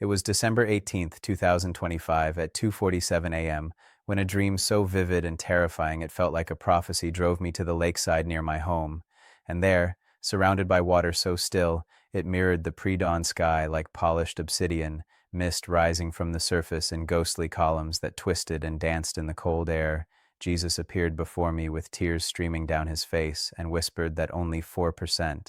It was December 18th, 2025 at 2:47 a.m. when a dream so vivid and terrifying it felt like a prophecy drove me to the lakeside near my home. And there, surrounded by water so still, it mirrored the pre-dawn sky like polished obsidian, mist rising from the surface in ghostly columns that twisted and danced in the cold air. Jesus appeared before me with tears streaming down his face and whispered that only 4%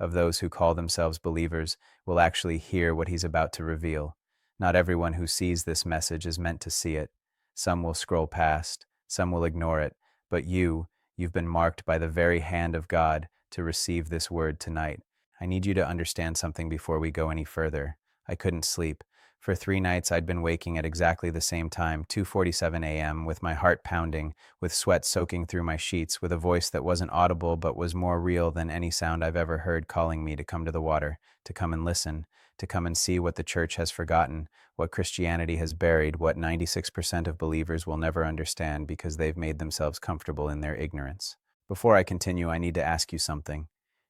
of those who call themselves believers will actually hear what he's about to reveal. Not everyone who sees this message is meant to see it. Some will scroll past, some will ignore it, but you've been marked by the very hand of God to receive this word tonight. I need you to understand something before we go any further. I couldn't sleep. For 3 nights I'd been waking at exactly the same time, 2:47 a.m., with my heart pounding, with sweat soaking through my sheets, with a voice that wasn't audible but was more real than any sound I've ever heard calling me to come to the water, to come and listen, to come and see what the church has forgotten, what Christianity has buried, what 96% of believers will never understand because they've made themselves comfortable in their ignorance. Before I continue, I need to ask you something.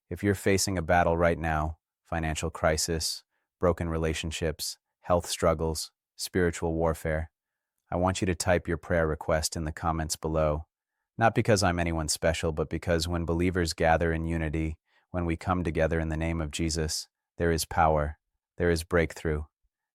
If you're facing a battle right now, financial crisis, broken relationships, health struggles, spiritual warfare, I want you to type your prayer request in the comments below. Not because I'm anyone special, but because when believers gather in unity, when we come together in the name of Jesus, there is power, there is breakthrough.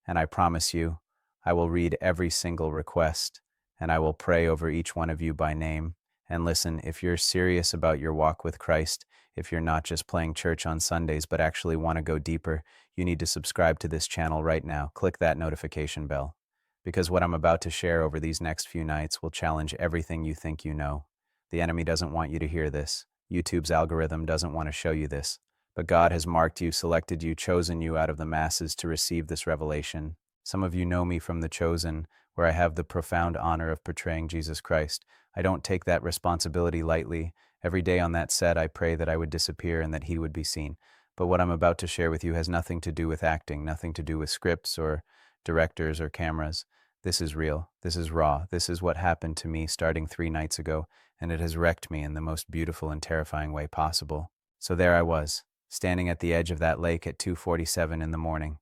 And I promise you, I will read every single request, and I will pray over each one of you by name. And listen, if you're serious about your walk with Christ, if you're not just playing church on Sundays but actually want to go deeper, you need to subscribe to this channel right now. Click that notification bell. Because what I'm about to share over these next few nights will challenge everything you think you know. The enemy doesn't want you to hear this. YouTube's algorithm doesn't want to show you this. But God has marked you, selected you, chosen you out of the masses to receive this revelation. Some of you know me from The Chosen, where I have the profound honor of portraying Jesus Christ. I don't take that responsibility lightly. Every day on that set, I pray that I would disappear and that he would be seen. But what I'm about to share with you has nothing to do with acting, nothing to do with scripts or directors or cameras. This is real. This is raw. This is what happened to me starting 3 nights ago, and it has wrecked me in the most beautiful and terrifying way possible. So there I was, standing at the edge of that lake at 2:47 in the morning.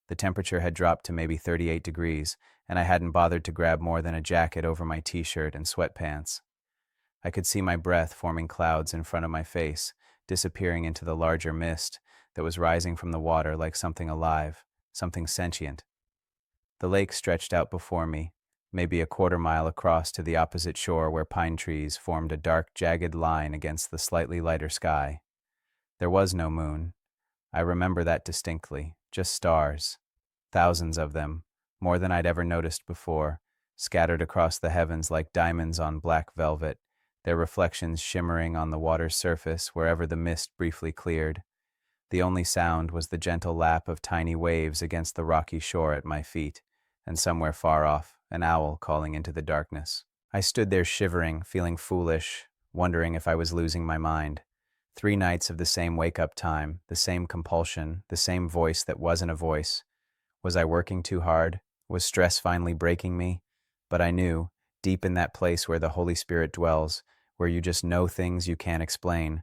The temperature had dropped to maybe 38 degrees, and I hadn't bothered to grab more than a jacket over my t-shirt and sweatpants. I could see my breath forming clouds in front of my face, disappearing into the larger mist that was rising from the water like something alive, something sentient. The lake stretched out before me, maybe a quarter-mile across to the opposite shore where pine trees formed a dark, jagged line against the slightly lighter sky. There was no moon. I remember that distinctly, just stars. Thousands of them, more than I'd ever noticed before, scattered across the heavens like diamonds on black velvet, their reflections shimmering on the water's surface wherever the mist briefly cleared. The only sound was the gentle lap of tiny waves against the rocky shore at my feet, and somewhere far off, an owl calling into the darkness. I stood there shivering, feeling foolish, wondering if I was losing my mind. 3 nights of the same wake-up time, the same compulsion, the same voice that wasn't a voice. Was I working too hard? Was stress finally breaking me? But I knew, deep in that place where the Holy Spirit dwells, where you just know things you can't explain,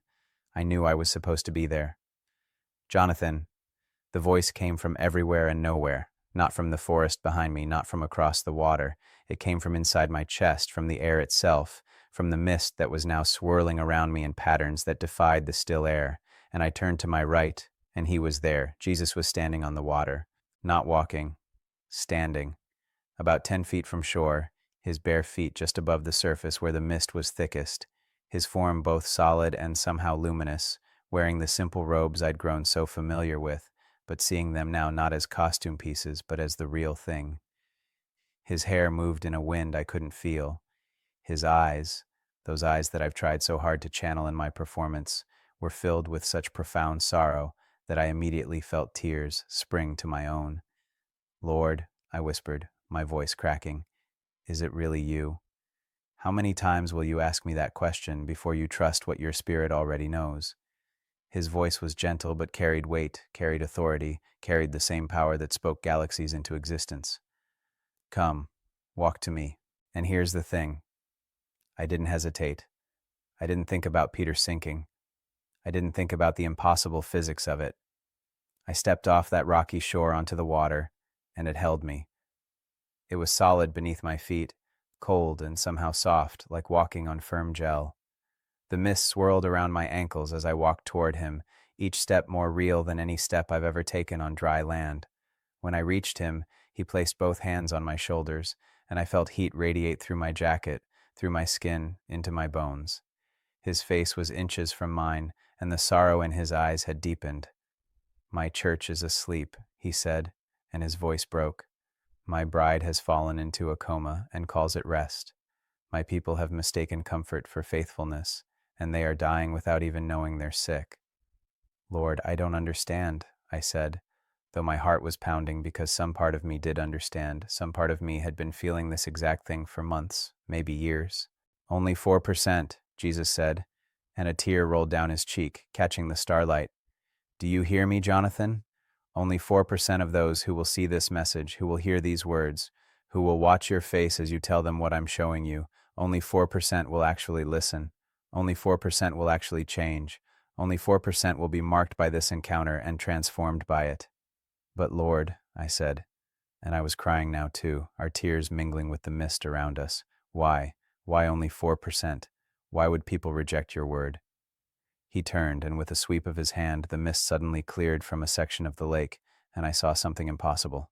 I knew I was supposed to be there. Jonathan. The voice came from everywhere and nowhere, not from the forest behind me, not from across the water. It came from inside my chest, from the air itself, from the mist that was now swirling around me in patterns that defied the still air. And I turned to my right, and he was there. Jesus was standing on the water, not walking, standing, about 10 feet from shore, his bare feet just above the surface where the mist was thickest, his form both solid and somehow luminous, wearing the simple robes I'd grown so familiar with, but seeing them now not as costume pieces, but as the real thing. His hair moved in a wind I couldn't feel. His eyes, those eyes that I've tried so hard to channel in my performance, were filled with such profound sorrow that I immediately felt tears spring to my own. "Lord," I whispered, my voice cracking, "is it really you? How many times will you ask me that question before you trust what your spirit already knows?" His voice was gentle but carried weight, carried authority, carried the same power that spoke galaxies into existence. "Come, walk to me. And here's the thing." I didn't hesitate. I didn't think about Peter sinking. I didn't think about the impossible physics of it. I stepped off that rocky shore onto the water, and it held me. It was solid beneath my feet, cold and somehow soft, like walking on firm gel. The mist swirled around my ankles as I walked toward him, each step more real than any step I've ever taken on dry land. When I reached him, he placed both hands on my shoulders, and I felt heat radiate through my jacket, through my skin, into my bones. His face was inches from mine, and the sorrow in his eyes had deepened. "My church is asleep," he said, and his voice broke. "My bride has fallen into a coma and calls it rest. My people have mistaken comfort for faithfulness, and they are dying without even knowing they're sick." "Lord, I don't understand," I said, though my heart was pounding because some part of me did understand. Some part of me had been feeling this exact thing for months, maybe years. "Only 4%, Jesus said, and a tear rolled down his cheek, catching the starlight. "Do you hear me, Jonathan? Only 4% of those who will see this message, who will hear these words, who will watch your face as you tell them what I'm showing you, only 4% will actually listen. Only 4% will actually change. Only 4% will be marked by this encounter and transformed by it." "But Lord," I said, and I was crying now too, our tears mingling with the mist around us. "Why? Why only 4%? Why would people reject your word?" He turned, and with a sweep of his hand, the mist suddenly cleared from a section of the lake, and I saw something impossible.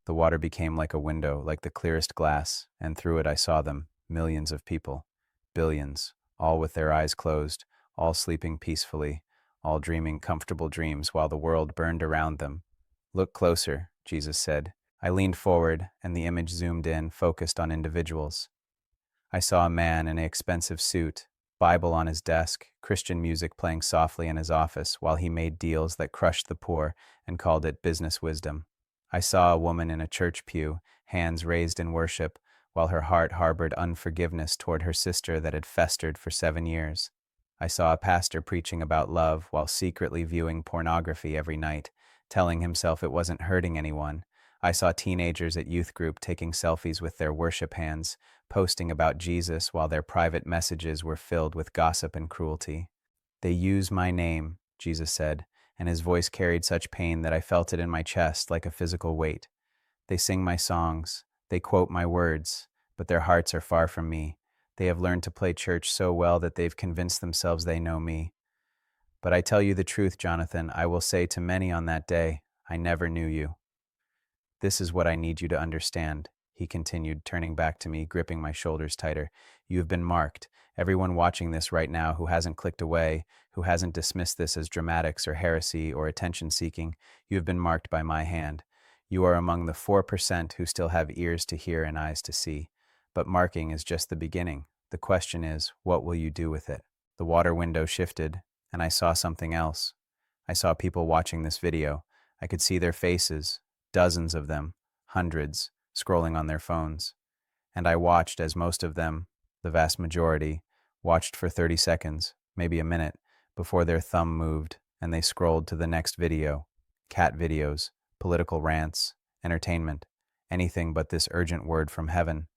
The water became like a window, like the clearest glass, and through it I saw them, millions of people, billions, all with their eyes closed, all sleeping peacefully, all dreaming comfortable dreams while the world burned around them. "Look closer," Jesus said. I leaned forward, and the image zoomed in, focused on individuals. I saw a man in an expensive suit, Bible on his desk, Christian music playing softly in his office while he made deals that crushed the poor and called it business wisdom. I saw a woman in a church pew, hands raised in worship, while her heart harbored unforgiveness toward her sister that had festered for 7 years. I saw a pastor preaching about love while secretly viewing pornography every night, telling himself it wasn't hurting anyone. I saw teenagers at youth group taking selfies with their worship hands, posting about Jesus while their private messages were filled with gossip and cruelty. "They use my name," Jesus said, and his voice carried such pain that I felt it in my chest like a physical weight. "They sing my songs, they quote my words, but their hearts are far from me. They have learned to play church so well that they've convinced themselves they know me. But I tell you the truth, Jonathan, I will say to many on that day, I never knew you. This is what I need you to understand," he continued, turning back to me, gripping my shoulders tighter. "You have been marked. Everyone watching this right now who hasn't clicked away, who hasn't dismissed this as dramatics or heresy or attention-seeking, you have been marked by my hand. You are among the 4% who still have ears to hear and eyes to see. But marking is just the beginning. The question is, what will you do with it?" The water window shifted, and I saw something else. I saw people watching this video. I could see their faces, dozens of them, hundreds, scrolling on their phones. And I watched as most of them, the vast majority, watched for 30 seconds, maybe a minute, before their thumb moved and they scrolled to the next video. Cat videos, political rants, entertainment, anything but this urgent word from heaven.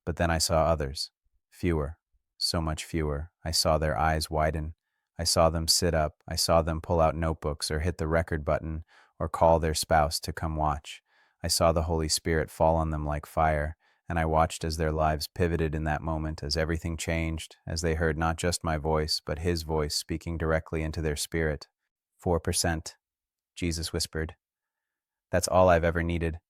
But then I saw others. Fewer, so much fewer. I saw their eyes widen. I saw them sit up. I saw them pull out notebooks or hit the record button or call their spouse to come watch. I saw the Holy Spirit fall on them like fire, and I watched as their lives pivoted in that moment, as everything changed, as they heard not just my voice, but his voice speaking directly into their spirit. 4%, Jesus whispered. That's all I've ever needed.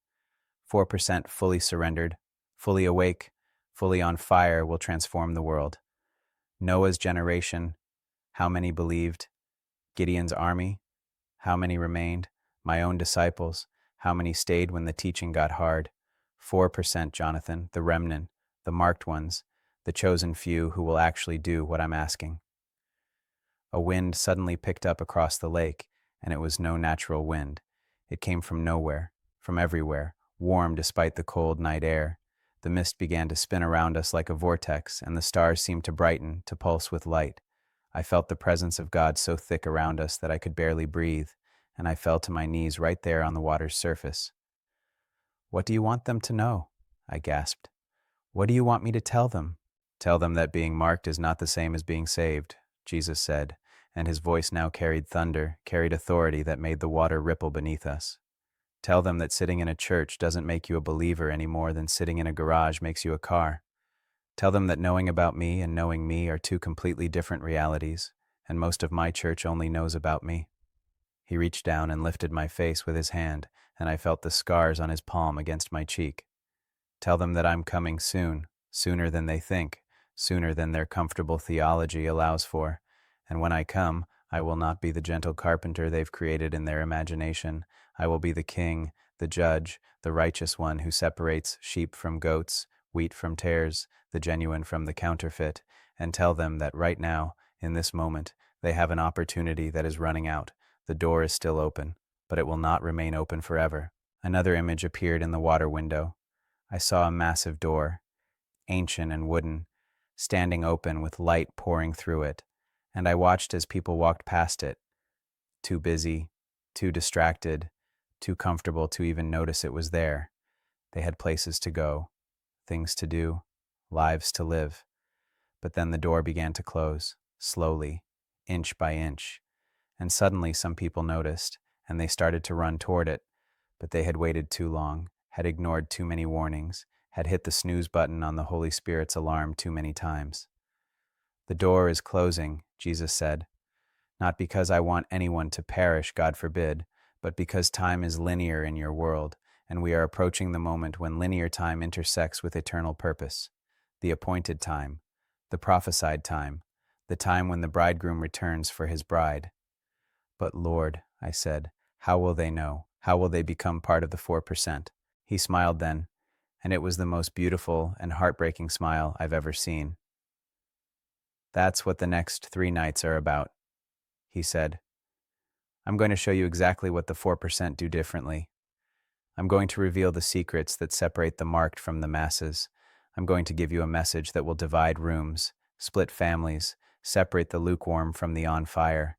4% fully surrendered, fully awake, fully on fire will transform the world. Noah's generation, how many believed? Gideon's army, how many remained? My own disciples, how many stayed when the teaching got hard? 4%, Jonathan, the remnant, the marked ones, the chosen few who will actually do what I'm asking. A wind suddenly picked up across the lake, and it was no natural wind. It came from nowhere, from everywhere, warm despite the cold night air. The mist began to spin around us like a vortex, and the stars seemed to brighten, to pulse with light. I felt the presence of God so thick around us that I could barely breathe, and I fell to my knees right there on the water's surface. "What do you want them to know?" I gasped. "What do you want me to tell them?" "Tell them that being marked is not the same as being saved," Jesus said, and his voice now carried thunder, carried authority that made the water ripple beneath us. Tell them that sitting in a church doesn't make you a believer any more than sitting in a garage makes you a car. Tell them that knowing about me and knowing me are two completely different realities, and most of my church only knows about me. He reached down and lifted my face with his hand, and I felt the scars on his palm against my cheek. Tell them that I'm coming soon, sooner than they think, sooner than their comfortable theology allows for, and when I come, I will not be the gentle carpenter they've created in their imagination. I will be the king, the judge, the righteous one who separates sheep from goats, wheat from tares, the genuine from the counterfeit, and tell them that right now, in this moment, they have an opportunity that is running out. The door is still open, but it will not remain open forever. Another image appeared in the water window. I saw a massive door, ancient and wooden, standing open with light pouring through it, and I watched as people walked past it, too busy, too distracted, too comfortable to even notice it was there. They had places to go, things to do, lives to live. But then the door began to close, slowly, inch by inch, and suddenly some people noticed, and they started to run toward it, but they had waited too long, had ignored too many warnings, had hit the snooze button on the Holy Spirit's alarm too many times. The door is closing, Jesus said, not because I want anyone to perish, God forbid, but because time is linear in your world, and we are approaching the moment when linear time intersects with eternal purpose, the appointed time, the prophesied time, the time when the bridegroom returns for his bride. But Lord, I said, how will they know? How will they become part of the 4%? He smiled then, and it was the most beautiful and heartbreaking smile I've ever seen. That's what the next 3 nights are about, he said. I'm going to show you exactly what the 4% do differently. I'm going to reveal the secrets that separate the marked from the masses. I'm going to give you a message that will divide rooms, split families, separate the lukewarm from the on fire.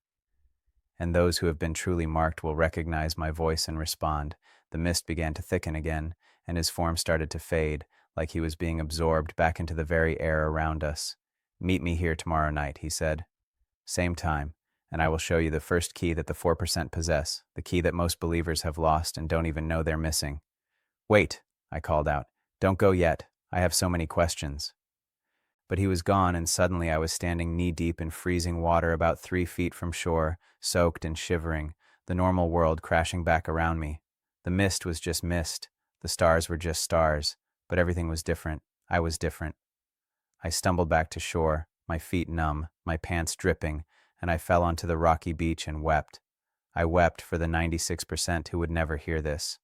And those who have been truly marked will recognize my voice and respond. The mist began to thicken again, and his form started to fade, like he was being absorbed back into the very air around us. Meet me here tomorrow night, he said. Same time, and I will show you the first key that the 4% possess, the key that most believers have lost and don't even know they're missing. Wait, I called out. Don't go yet. I have so many questions. But he was gone, and suddenly I was standing knee-deep in freezing water about 3 feet from shore, soaked and shivering, the normal world crashing back around me. The mist was just mist, the stars were just stars, but everything was different. I was different. I stumbled back to shore, my feet numb, my pants dripping, and I fell onto the rocky beach and wept. I wept for the 96% who would never hear this.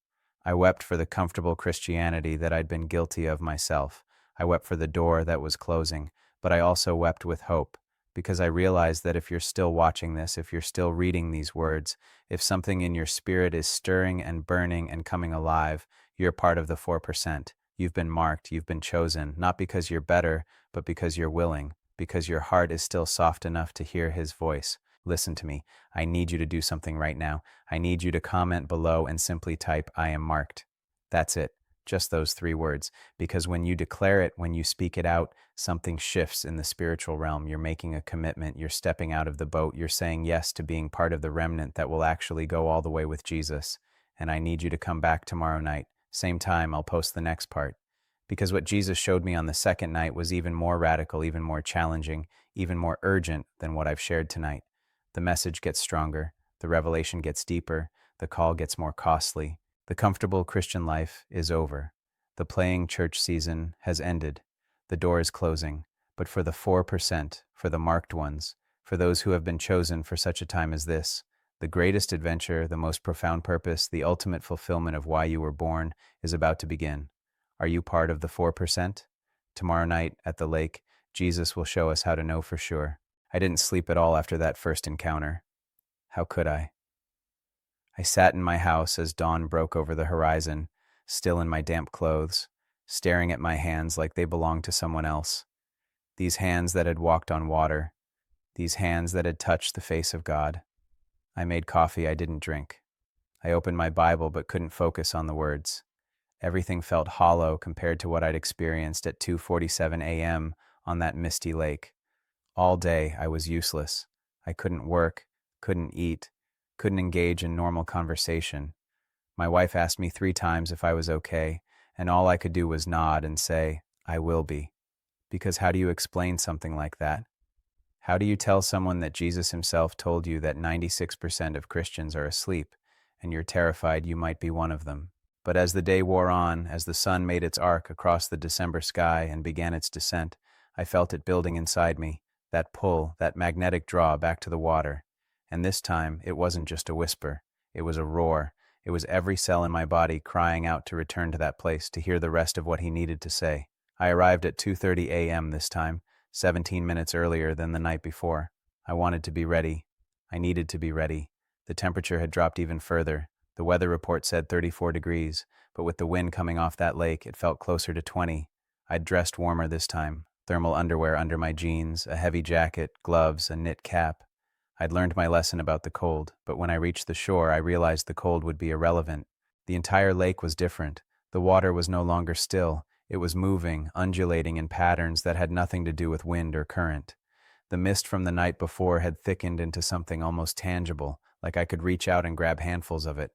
I wept for the comfortable Christianity that I'd been guilty of myself. I wept for the door that was closing, but I also wept with hope, because I realized that if you're still watching this, if you're still reading these words, if something in your spirit is stirring and burning and coming alive, you're part of the 4%. You've been marked, you've been chosen, not because you're better, but because you're willing, because your heart is still soft enough to hear his voice. Listen to me. I need you to do something right now. I need you to comment below and simply type, I am marked. That's it. Just those 3 words. Because when you declare it, when you speak it out, something shifts in the spiritual realm. You're making a commitment. You're stepping out of the boat. You're saying yes to being part of the remnant that will actually go all the way with Jesus. And I need you to come back tomorrow night. Same time, I'll post the next part. Because what Jesus showed me on the second night was even more radical, even more challenging, even more urgent than what I've shared tonight. The message gets stronger, the revelation gets deeper, the call gets more costly. The comfortable Christian life is over. The playing church season has ended. The door is closing. But for the 4%, for the marked ones, for those who have been chosen for such a time as this, the greatest adventure, the most profound purpose, the ultimate fulfillment of why you were born is about to begin. Are you part of the 4%? Tomorrow night at the lake, Jesus will show us how to know for sure. I didn't sleep at all after that first encounter. How could I? I sat in my house as dawn broke over the horizon, still in my damp clothes, staring at my hands like they belonged to someone else. These hands that had walked on water, these hands that had touched the face of God. I made coffee I didn't drink. I opened my Bible but couldn't focus on the words. Everything felt hollow compared to what I'd experienced at 2:47 a.m. on that misty lake. All day I was useless. I couldn't work, couldn't eat, couldn't engage in normal conversation. My wife asked me 3 times if I was okay, and all I could do was nod and say, I will be. Because how do you explain something like that? How do you tell someone that Jesus himself told you that 96% of Christians are asleep, and you're terrified you might be one of them? But as the day wore on, as the sun made its arc across the December sky and began its descent, I felt it building inside me, that pull, that magnetic draw back to the water. And this time, it wasn't just a whisper. It was a roar. It was every cell in my body crying out to return to that place, to hear the rest of what he needed to say. I arrived at 2:30 a.m. this time, 17 minutes earlier than the night before. I wanted to be ready. I needed to be ready. The temperature had dropped even further. The weather report said 34 degrees, but with the wind coming off that lake, it felt closer to 20. I'd dressed warmer this time, thermal underwear under my jeans, a heavy jacket, gloves, a knit cap. I'd learned my lesson about the cold, but when I reached the shore, I realized the cold would be irrelevant. The entire lake was different. The water was no longer still. It was moving, undulating in patterns that had nothing to do with wind or current. The mist from the night before had thickened into something almost tangible, like I could reach out and grab handfuls of it.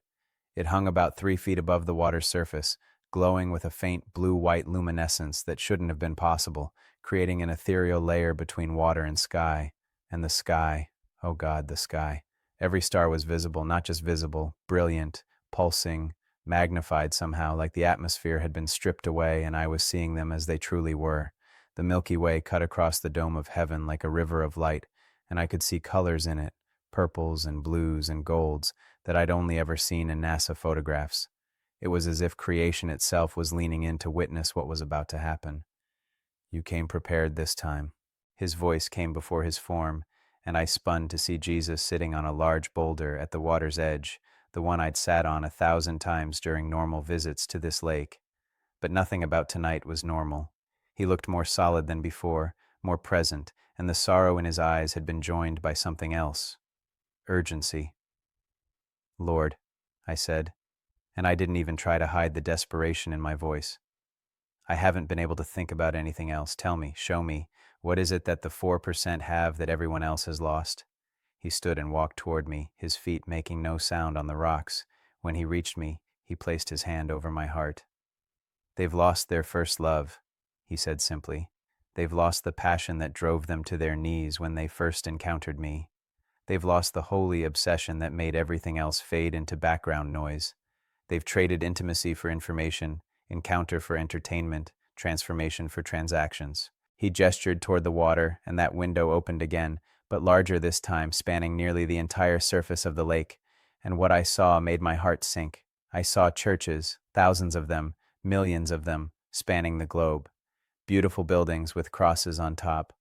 It hung about 3 feet above the water's surface, glowing with a faint blue-white luminescence that shouldn't have been possible, creating an ethereal layer between water and sky. And the sky, oh God, the sky. Every star was visible, not just visible, brilliant, pulsing, magnified somehow, like the atmosphere had been stripped away and I was seeing them as they truly were. The Milky Way cut across the dome of heaven like a river of light, and I could see colors in it, purples and blues and golds, that I'd only ever seen in NASA photographs. It was as if creation itself was leaning in to witness what was about to happen. You came prepared this time. His voice came before his form, and I spun to see Jesus sitting on a large boulder at the water's edge, the one I'd sat on 1,000 times during normal visits to this lake. But nothing about tonight was normal. He looked more solid than before, more present, and the sorrow in his eyes had been joined by something else. Urgency. Lord, I said, and I didn't even try to hide the desperation in my voice. I haven't been able to think about anything else. Tell me, show me, what is it that the 4% have that everyone else has lost? He stood and walked toward me, his feet making no sound on the rocks. When he reached me, he placed his hand over my heart. They've lost their first love, he said simply. They've lost the passion that drove them to their knees when they first encountered me. They've lost the holy obsession that made everything else fade into background noise. They've traded intimacy for information, encounter for entertainment, transformation for transactions. He gestured toward the water, and that window opened again, but larger this time, spanning nearly the entire surface of the lake. And what I saw made my heart sink. I saw churches, thousands of them, millions of them, spanning the globe. Beautiful buildings with crosses on top,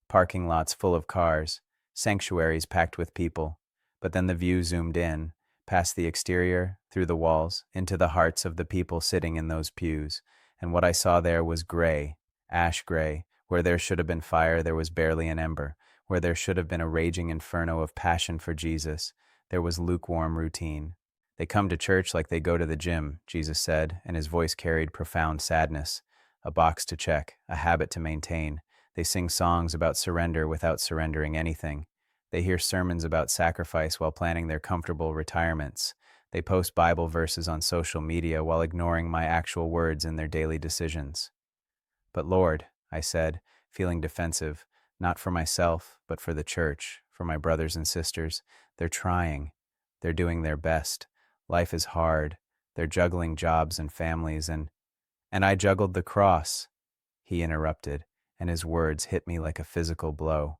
parking lots full of cars, sanctuaries packed with people. But then the view zoomed in, past the exterior, through the walls, into the hearts of the people sitting in those pews. And what I saw there was gray, ash gray. Where there should have been fire, there was barely an ember. Where there should have been a raging inferno of passion for Jesus, there was lukewarm routine. They come to church like they go to the gym, Jesus said, and his voice carried profound sadness. A box to check, a habit to maintain. They sing songs about surrender without surrendering anything. They hear sermons about sacrifice while planning their comfortable retirements. They post Bible verses on social media while ignoring my actual words in their daily decisions. But Lord, I said, feeling defensive, not for myself, but for the church, for my brothers and sisters. They're trying. They're doing their best. Life is hard. They're juggling jobs and families, and I juggled the cross, he interrupted, and his words hit me like a physical blow.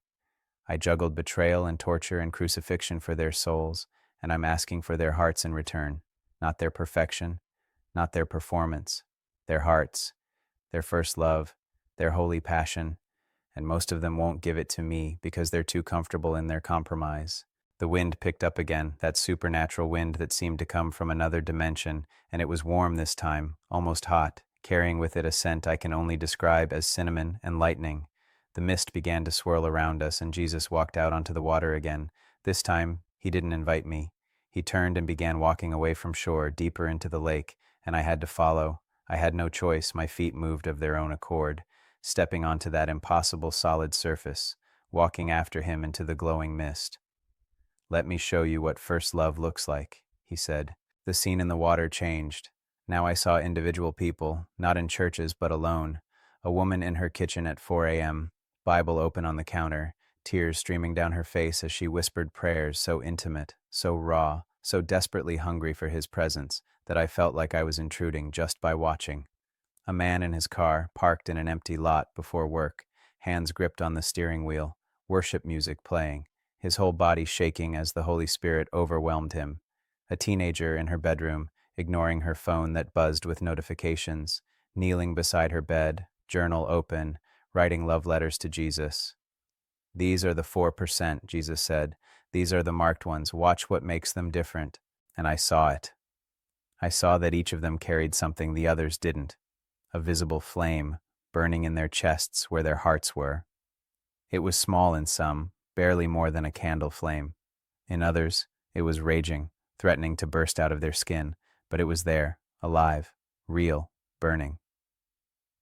I juggled betrayal and torture and crucifixion for their souls, and I'm asking for their hearts in return, not their perfection, not their performance, their hearts, their first love, their holy passion, and most of them won't give it to me because they're too comfortable in their compromise. The wind picked up again, that supernatural wind that seemed to come from another dimension, and it was warm this time, almost hot, carrying with it a scent I can only describe as cinnamon and lightning. The mist began to swirl around us, and Jesus walked out onto the water again. This time, he didn't invite me. He turned and began walking away from shore, deeper into the lake, and I had to follow. I had no choice. My feet moved of their own accord, stepping onto that impossible solid surface, walking after him into the glowing mist. Let me show you what first love looks like, he said. The scene in the water changed. Now I saw individual people, not in churches but alone. A woman in her kitchen at 4 a.m., Bible open on the counter, tears streaming down her face as she whispered prayers so intimate, so raw, so desperately hungry for his presence that I felt like I was intruding just by watching. A man in his car, parked in an empty lot before work, hands gripped on the steering wheel, worship music playing, his whole body shaking as the Holy Spirit overwhelmed him. A teenager in her bedroom, ignoring her phone that buzzed with notifications, kneeling beside her bed, journal open, writing love letters to Jesus. These are the 4%, Jesus said. These are the marked ones. Watch what makes them different. And I saw it. I saw that each of them carried something the others didn't. A visible flame, burning in their chests where their hearts were. It was small in some, barely more than a candle flame. In others, it was raging, threatening to burst out of their skin, but it was there, alive, real, burning.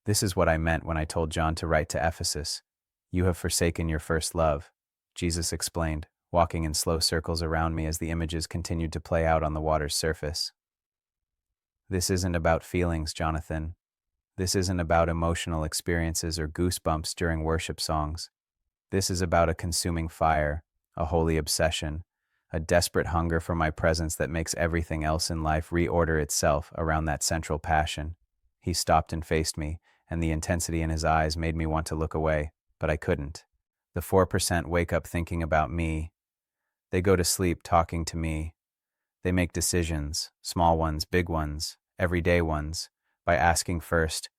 This is what I meant when I told John to write to Ephesus. You have forsaken your first love, Jesus explained, walking in slow circles around me as the images continued to play out on the water's surface. This isn't about feelings, Jonathan. This isn't about emotional experiences or goosebumps during worship songs. This is about a consuming fire, a holy obsession, a desperate hunger for my presence that makes everything else in life reorder itself around that central passion. He stopped and faced me, and the intensity in his eyes made me want to look away, but I couldn't. The 4% wake up thinking about me. They go to sleep talking to me. They make decisions, small ones, big ones, everyday ones, by asking first,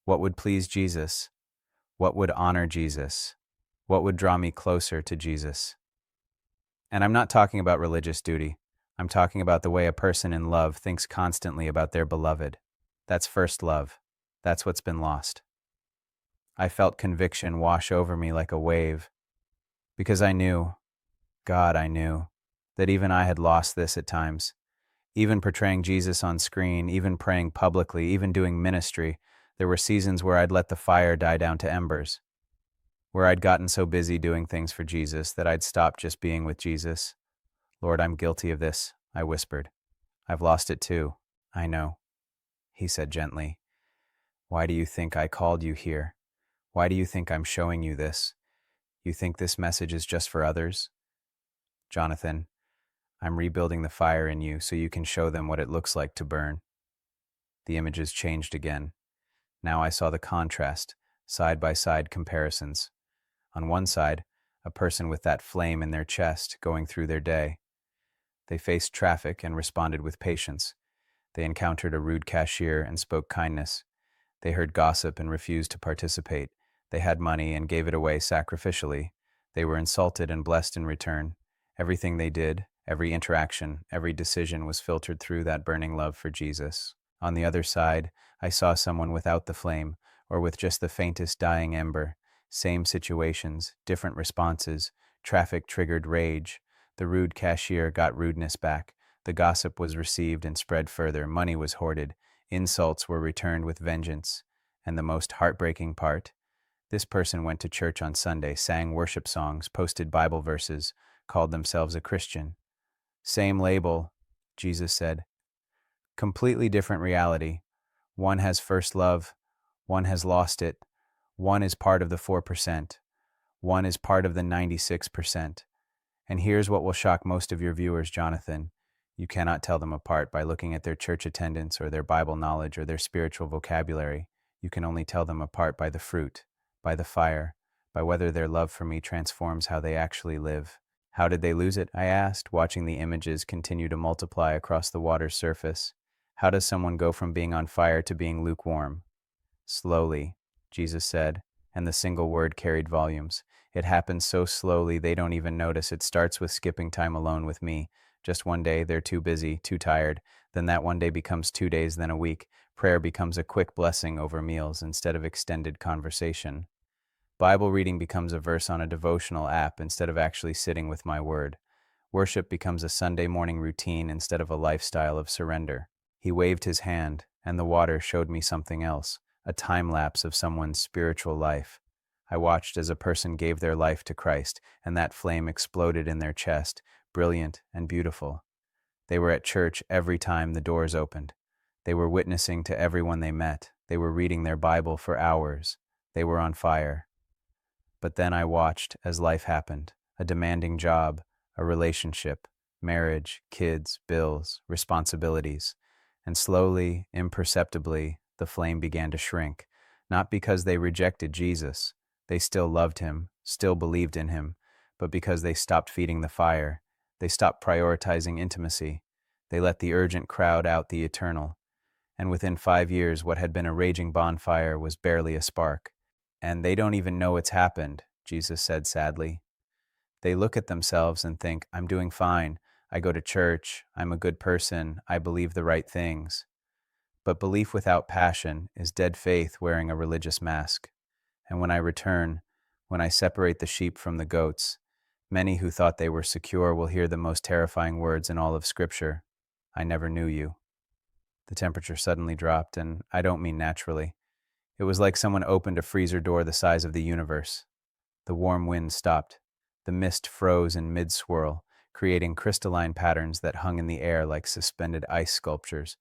what would please Jesus? What would honor Jesus? What would draw me closer to Jesus? And I'm not talking about religious duty. I'm talking about the way a person in love thinks constantly about their beloved. That's first love. That's what's been lost. I felt conviction wash over me like a wave, because I knew, God, I knew, that even I had lost this at times. Even portraying Jesus on screen, even praying publicly, even doing ministry, there were seasons where I'd let the fire die down to embers, where I'd gotten so busy doing things for Jesus that I'd stopped just being with Jesus. Lord, I'm guilty of this, I whispered. I've lost it too. I know. He said gently. Why do you think I called you here? Why do you think I'm showing you this? You think this message is just for others? Jonathan, I'm rebuilding the fire in you so you can show them what it looks like to burn. The images changed again. Now I saw the contrast, side-by-side comparisons. On one side, a person with that flame in their chest going through their day. They faced traffic and responded with patience. They encountered a rude cashier and spoke kindness. They heard gossip and refused to participate. They had money and gave it away sacrificially. They were insulted and blessed in return. Everything they did, every interaction, every decision was filtered through that burning love for Jesus. On the other side, I saw someone without the flame, or with just the faintest dying ember. Same situations, different responses. Traffic triggered rage. The rude cashier got rudeness back. The gossip was received and spread further. Money was hoarded. Insults were returned with vengeance. And the most heartbreaking part? This person went to church on Sunday, sang worship songs, posted Bible verses, called themselves a Christian. Same label, Jesus said. Completely different reality. One has first love. One has lost it. One is part of the 4%. One is part of the 96%. And here's what will shock most of your viewers, Jonathan. You cannot tell them apart by looking at their church attendance or their Bible knowledge or their spiritual vocabulary. You can only tell them apart by the fruit, by the fire, by whether their love for me transforms how they actually live. How did they lose it? I asked, watching the images continue to multiply across the water's surface. How does someone go from being on fire to being lukewarm? Slowly, Jesus said, and the single word carried volumes. It happens so slowly they don't even notice. It starts with skipping time alone with me. Just one day, they're too busy, too tired. Then that one day becomes 2 days, then a week. Prayer becomes a quick blessing over meals instead of extended conversation. Bible reading becomes a verse on a devotional app instead of actually sitting with my word. Worship becomes a Sunday morning routine instead of a lifestyle of surrender. He waved his hand, and the water showed me something else, a time-lapse of someone's spiritual life. I watched as a person gave their life to Christ, and that flame exploded in their chest, brilliant, and beautiful. They were at church every time the doors opened. They were witnessing to everyone they met. They were reading their Bible for hours. They were on fire. But then I watched as life happened. A demanding job, a relationship, marriage, kids, bills, responsibilities. And slowly, imperceptibly, the flame began to shrink. Not because they rejected Jesus. They still loved him, still believed in him, but because they stopped feeding the fire. They stopped prioritizing intimacy. They let the urgent crowd out the eternal. And within 5 years, what had been a raging bonfire was barely a spark. And they don't even know it's happened, Jesus said sadly. They look at themselves and think, I'm doing fine. I go to church. I'm a good person. I believe the right things. But belief without passion is dead faith wearing a religious mask. And when I return, when I separate the sheep from the goats, many who thought they were secure will hear the most terrifying words in all of Scripture. I never knew you. The temperature suddenly dropped, and I don't mean naturally. It was like someone opened a freezer door the size of the universe. The warm wind stopped. The mist froze in mid-swirl, creating crystalline patterns that hung in the air like suspended ice sculptures.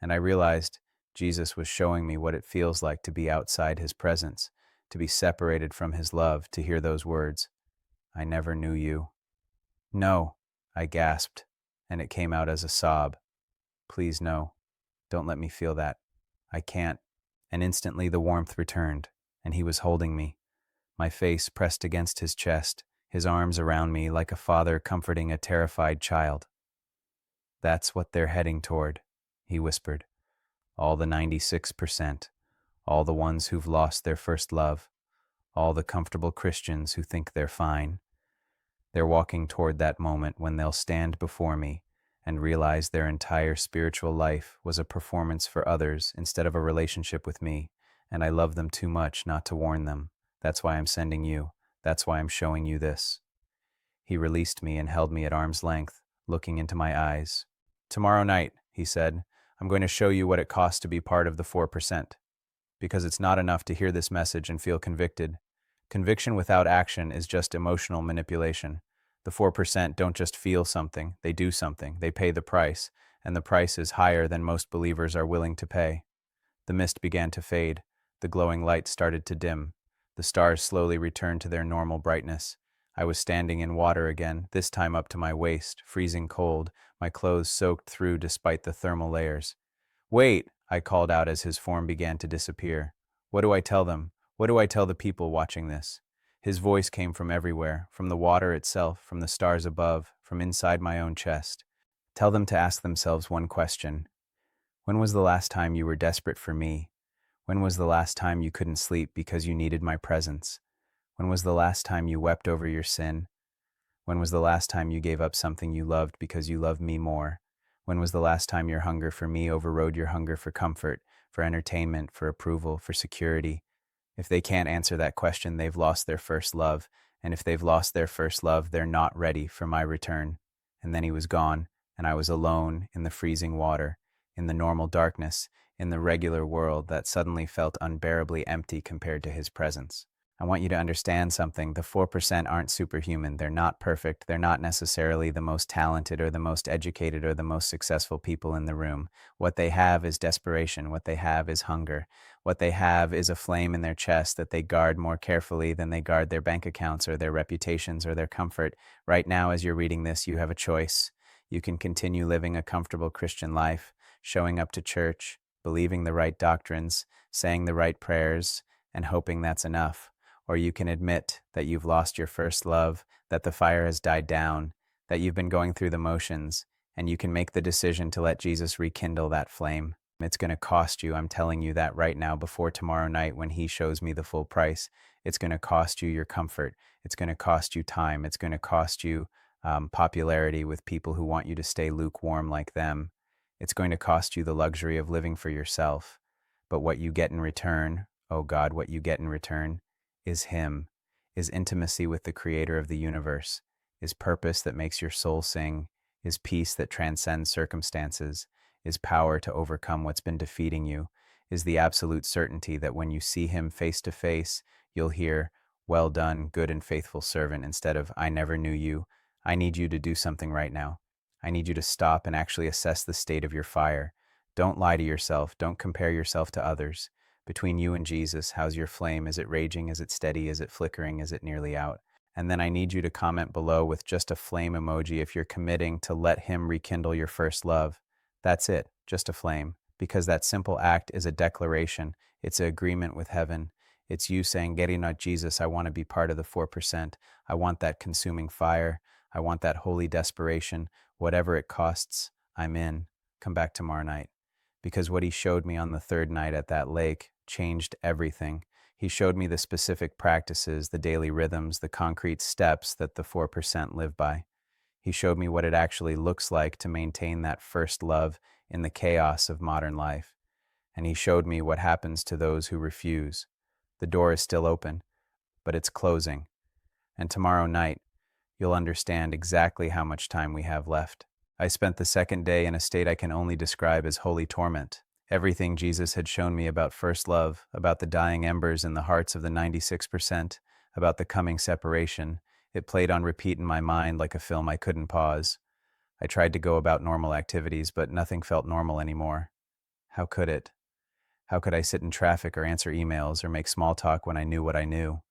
And I realized Jesus was showing me what it feels like to be outside his presence, to be separated from his love, to hear those words. I never knew you. No, I gasped, and it came out as a sob. Please no. Don't let me feel that. I can't. And instantly the warmth returned, and he was holding me, my face pressed against his chest, his arms around me like a father comforting a terrified child. That's what they're heading toward, he whispered. All the 96%, all the ones who've lost their first love, all the comfortable Christians who think they're fine. They're walking toward that moment when they'll stand before me and realize their entire spiritual life was a performance for others instead of a relationship with me, and I love them too much not to warn them. That's why I'm sending you. That's why I'm showing you this. He released me and held me at arm's length, looking into my eyes. Tomorrow night, he said, I'm going to show you what it costs to be part of the 4%. Because it's not enough to hear this message and feel convicted. Conviction without action is just emotional manipulation. The 4% don't just feel something, they do something, they pay the price, and the price is higher than most believers are willing to pay. The mist began to fade, the glowing light started to dim, the stars slowly returned to their normal brightness. I was standing in water again, this time up to my waist, freezing cold, my clothes soaked through despite the thermal layers. Wait, I called out as his form began to disappear. What do I tell them? What do I tell the people watching this? His voice came from everywhere, from the water itself, from the stars above, from inside my own chest. Tell them to ask themselves one question. When was the last time you were desperate for me? When was the last time you couldn't sleep because you needed my presence? When was the last time you wept over your sin? When was the last time you gave up something you loved because you loved me more? When was the last time your hunger for me overrode your hunger for comfort, for entertainment, for approval, for security? If they can't answer that question, they've lost their first love. And if they've lost their first love, they're not ready for my return. And then he was gone, and I was alone in the freezing water, in the normal darkness, in the regular world that suddenly felt unbearably empty compared to his presence. I want you to understand something. The 4% aren't superhuman. They're not perfect. They're not necessarily the most talented or the most educated or the most successful people in the room. What they have is desperation. What they have is hunger. What they have is a flame in their chest that they guard more carefully than they guard their bank accounts or their reputations or their comfort. Right now, as you're reading this, you have a choice. You can continue living a comfortable Christian life, showing up to church, believing the right doctrines, saying the right prayers, and hoping that's enough. Or you can admit that you've lost your first love, that the fire has died down, that you've been going through the motions, and you can make the decision to let Jesus rekindle that flame. It's going to cost you, I'm telling you that right now before tomorrow night when he shows me the full price. It's going to cost you your comfort. It's going to cost you time. It's going to cost you popularity with people who want you to stay lukewarm like them. It's going to cost you the luxury of living for yourself. But what you get in return, oh God, what you get in return, is him, is intimacy with the creator of the universe, is purpose that makes your soul sing, is peace that transcends circumstances, is power to overcome what's been defeating you, is the absolute certainty that when you see him face to face, you'll hear, well done, good and faithful servant, instead of, I never knew you, I need you to do something right now. I need you to stop and actually assess the state of your fire. Don't lie to yourself. Don't compare yourself to others. Between you and Jesus, how's your flame? Is it raging? Is it steady? Is it flickering? Is it nearly out? And then I need you to comment below with just a flame emoji if you're committing to let Him rekindle your first love. That's it, just a flame. Because that simple act is a declaration, it's an agreement with heaven. It's you saying, getting at Jesus, I want to be part of the 4%. I want that consuming fire. I want that holy desperation. Whatever it costs, I'm in. Come back tomorrow night. Because what He showed me on the third night at that lake changed everything. He showed me the specific practices, the daily rhythms, the concrete steps that the 4% live by. He showed me what it actually looks like to maintain that first love in the chaos of modern life. And He showed me what happens to those who refuse. The door is still open, but it's closing. And tomorrow night, you'll understand exactly how much time we have left. I spent the second day in a state I can only describe as holy torment. Everything Jesus had shown me about first love, about the dying embers in the hearts of the 96%, about the coming separation, it played on repeat in my mind like a film I couldn't pause. I tried to go about normal activities, but nothing felt normal anymore. How could it? How could I sit in traffic or answer emails or make small talk when I knew what I knew?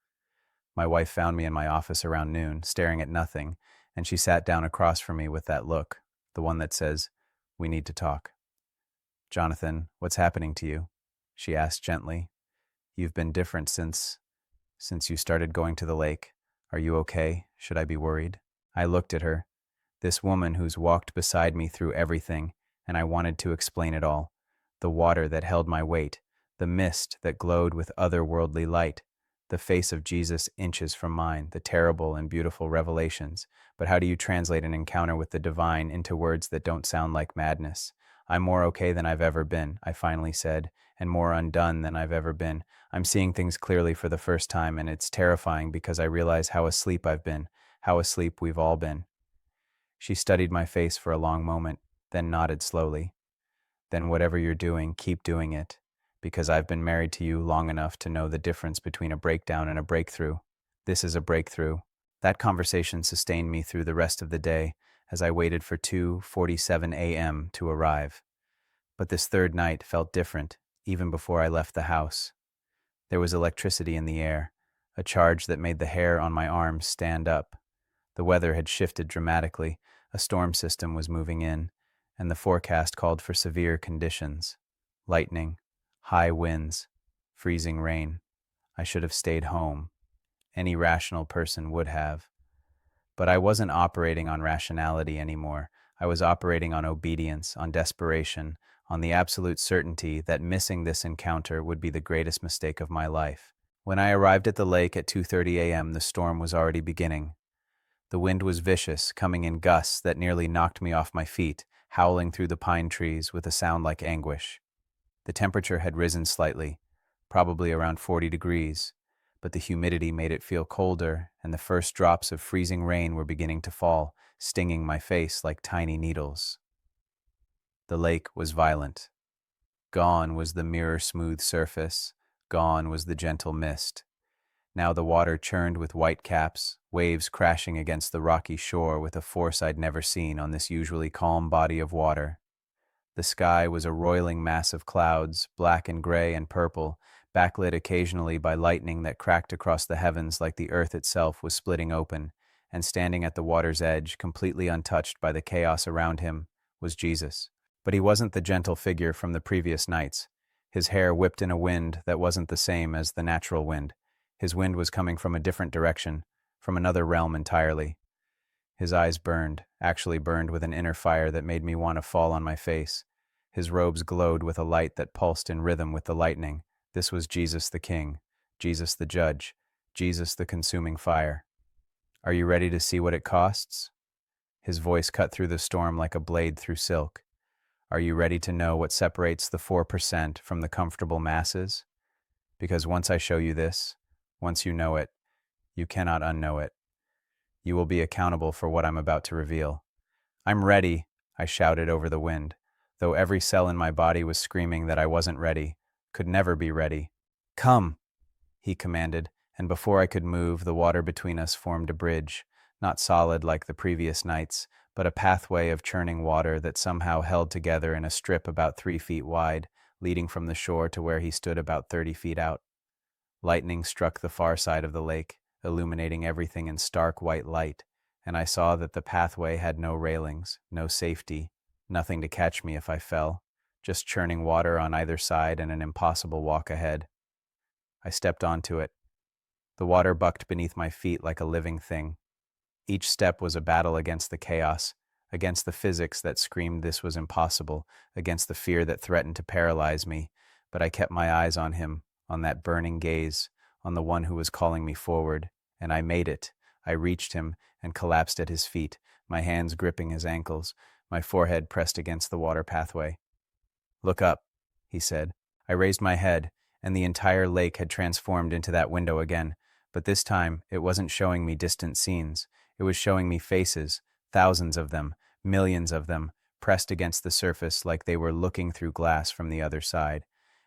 My wife found me in my office around noon, staring at nothing, and she sat down across from me with that look, the one that says, "We need to talk." "Jonathan, what's happening to you?" she asked gently. "You've been different since you started going to the lake. Are you okay? Should I be worried?" I looked at her, this woman who's walked beside me through everything, and I wanted to explain it all. The water that held my weight, the mist that glowed with otherworldly light, the face of Jesus inches from mine, the terrible and beautiful revelations. But how do you translate an encounter with the divine into words that don't sound like madness? "I'm more okay than I've ever been," I finally said, "and more undone than I've ever been. I'm seeing things clearly for the first time, and it's terrifying because I realize how asleep I've been, how asleep we've all been." She studied my face for a long moment, then nodded slowly. "Then whatever you're doing, keep doing it, because I've been married to you long enough to know the difference between a breakdown and a breakthrough. This is a breakthrough." That conversation sustained me through the rest of the day as I waited for 2:47 a.m. to arrive. But this third night felt different, even before I left the house. There was electricity in the air, a charge that made the hair on my arms stand up. The weather had shifted dramatically, a storm system was moving in, and the forecast called for severe conditions. Lightning, high winds, freezing rain. I should have stayed home. Any rational person would have. But I wasn't operating on rationality anymore. I was operating on obedience, on desperation, on the absolute certainty that missing this encounter would be the greatest mistake of my life. When I arrived at the lake at 2:30 a.m., the storm was already beginning. The wind was vicious, coming in gusts that nearly knocked me off my feet, howling through the pine trees with a sound like anguish. The temperature had risen slightly, probably around 40 degrees, but the humidity made it feel colder, and the first drops of freezing rain were beginning to fall, stinging my face like tiny needles. The lake was violent. Gone was the mirror-smooth surface, gone was the gentle mist. Now the water churned with white caps, waves crashing against the rocky shore with a force I'd never seen on this usually calm body of water. The sky was a roiling mass of clouds, black and gray and purple, backlit occasionally by lightning that cracked across the heavens like the earth itself was splitting open, and standing at the water's edge, completely untouched by the chaos around him, was Jesus. But he wasn't the gentle figure from the previous nights. His hair whipped in a wind that wasn't the same as the natural wind. His wind was coming from a different direction, from another realm entirely. His eyes burned, actually burned with an inner fire that made me want to fall on my face. His robes glowed with a light that pulsed in rhythm with the lightning. This was Jesus the King, Jesus the Judge, Jesus the consuming fire. "Are you ready to see what it costs?" His voice cut through the storm like a blade through silk. "Are you ready to know what separates the 4% from the comfortable masses? Because once I show you this, once you know it, you cannot unknow it. You will be accountable for what I'm about to reveal." "I'm ready," I shouted over the wind, though every cell in my body was screaming that I wasn't ready, could never be ready. "Come," he commanded, and before I could move, the water between us formed a bridge. not solid like the previous nights, but a pathway of churning water that somehow held together in a strip about 3 feet wide, leading from the shore to where he stood about 30 feet out. Lightning struck the far side of the lake, illuminating everything in stark white light, and I saw that the pathway had no railings, no safety, nothing to catch me if I fell, just churning water on either side and an impossible walk ahead. I stepped onto it. The water bucked beneath my feet like a living thing. Each step was a battle against the chaos, against the physics that screamed this was impossible, against the fear that threatened to paralyze me, but I kept my eyes on him, on that burning gaze, on the one who was calling me forward, and I made it. I reached him and collapsed at his feet, my hands gripping his ankles, my forehead pressed against the water pathway. "Look up," he said. I raised my head, and the entire lake had transformed into that window again, but this time it wasn't showing me distant scenes. It was showing me faces, thousands of them, millions of them, pressed against the surface like they were looking through glass from the other side.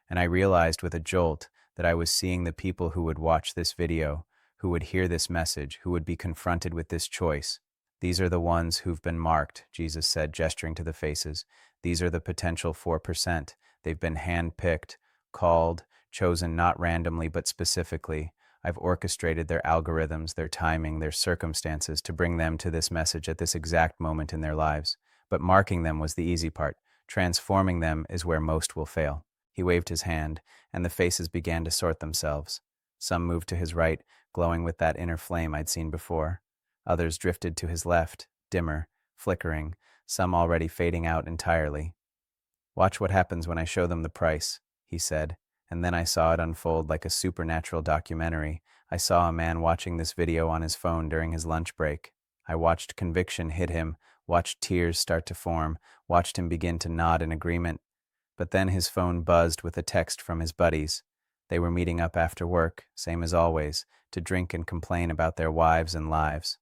And I realized with a jolt that I was seeing the people who would watch this video, who would hear this message, who would be confronted with this choice. "These are the ones who've been marked," Jesus said, gesturing to the faces. "These are the potential 4%. They've been hand-picked, called, chosen not randomly but specifically. I've orchestrated their algorithms, their timing, their circumstances to bring them to this message at this exact moment in their lives. But marking them was the easy part. Transforming them is where most will fail." He waved his hand, and the faces began to sort themselves. Some moved to his right, glowing with that inner flame I'd seen before. Others drifted to his left, dimmer, flickering, some already fading out entirely. "Watch what happens when I show them the price," he said, and then I saw it unfold like a supernatural documentary. I saw a man watching this video on his phone during his lunch break. I watched conviction hit him, watched tears start to form, watched him begin to nod in agreement. But then his phone buzzed with a text from his buddies. They were meeting up after work, same as always, to drink and complain about their wives and lives.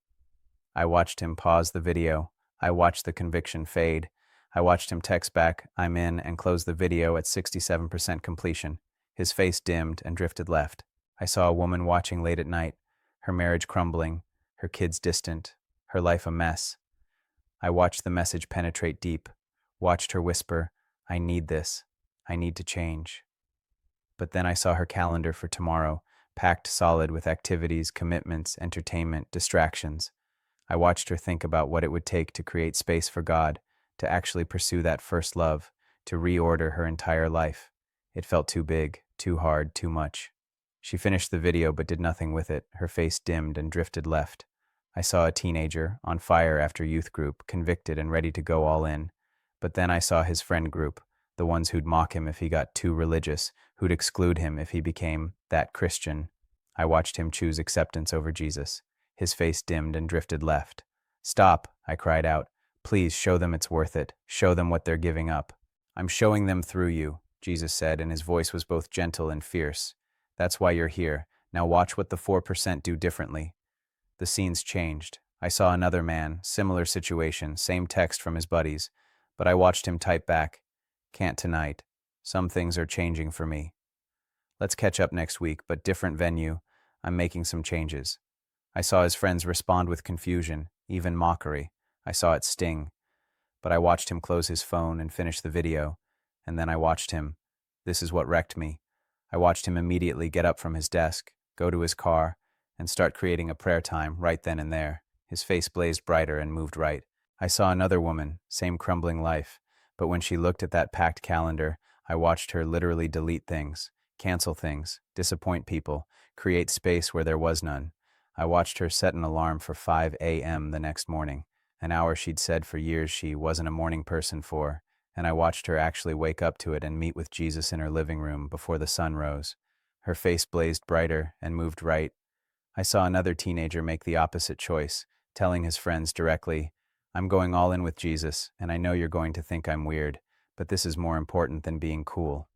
I watched him pause the video. I watched the conviction fade. I watched him text back, "I'm in," and close the video at 67% completion. His face dimmed and drifted left. I saw a woman watching late at night, her marriage crumbling, her kids distant, her life a mess. I watched the message penetrate deep, watched her whisper, "I need this. I need to change." But then I saw her calendar for tomorrow, packed solid with activities, commitments, entertainment, distractions. I watched her think about what it would take to create space for God, to actually pursue that first love, to reorder her entire life. It felt too big, too hard, too much. She finished the video but did nothing with it. Her face dimmed and drifted left. I saw a teenager, on fire after youth group, convicted and ready to go all in. But then I saw his friend group, the ones who'd mock him if he got too religious, who'd exclude him if he became that Christian. I watched him choose acceptance over Jesus. His face dimmed and drifted left. "Stop," I cried out. "Please show them it's worth it. Show them what they're giving up." "I'm showing them through you," Jesus said, and his voice was both gentle and fierce. "That's why you're here. Now watch what the 4% do differently." The scenes changed. I saw another man, similar situation, same text from his buddies, but I watched him type back, "Can't tonight. Some things are changing for me. Let's catch up next week, but different venue. I'm making some changes." I saw his friends respond with confusion, even mockery. I saw it sting. But I watched him close his phone and finish the video, and then I watched him. This is what wrecked me. I watched him immediately get up from his desk, go to his car, and start creating a prayer time right then and there. His face blazed brighter and moved right. I saw another woman, same crumbling life, but when she looked at that packed calendar, I watched her literally delete things, cancel things, disappoint people, create space where there was none. I watched her set an alarm for 5 a.m. the next morning, an hour she'd said for years she wasn't a morning person for, and I watched her actually wake up to it and meet with Jesus in her living room before the sun rose. Her face blazed brighter and moved right. I saw another teenager make the opposite choice, telling his friends directly, "I'm going all in with Jesus, and I know you're going to think I'm weird, but this is more important than being cool."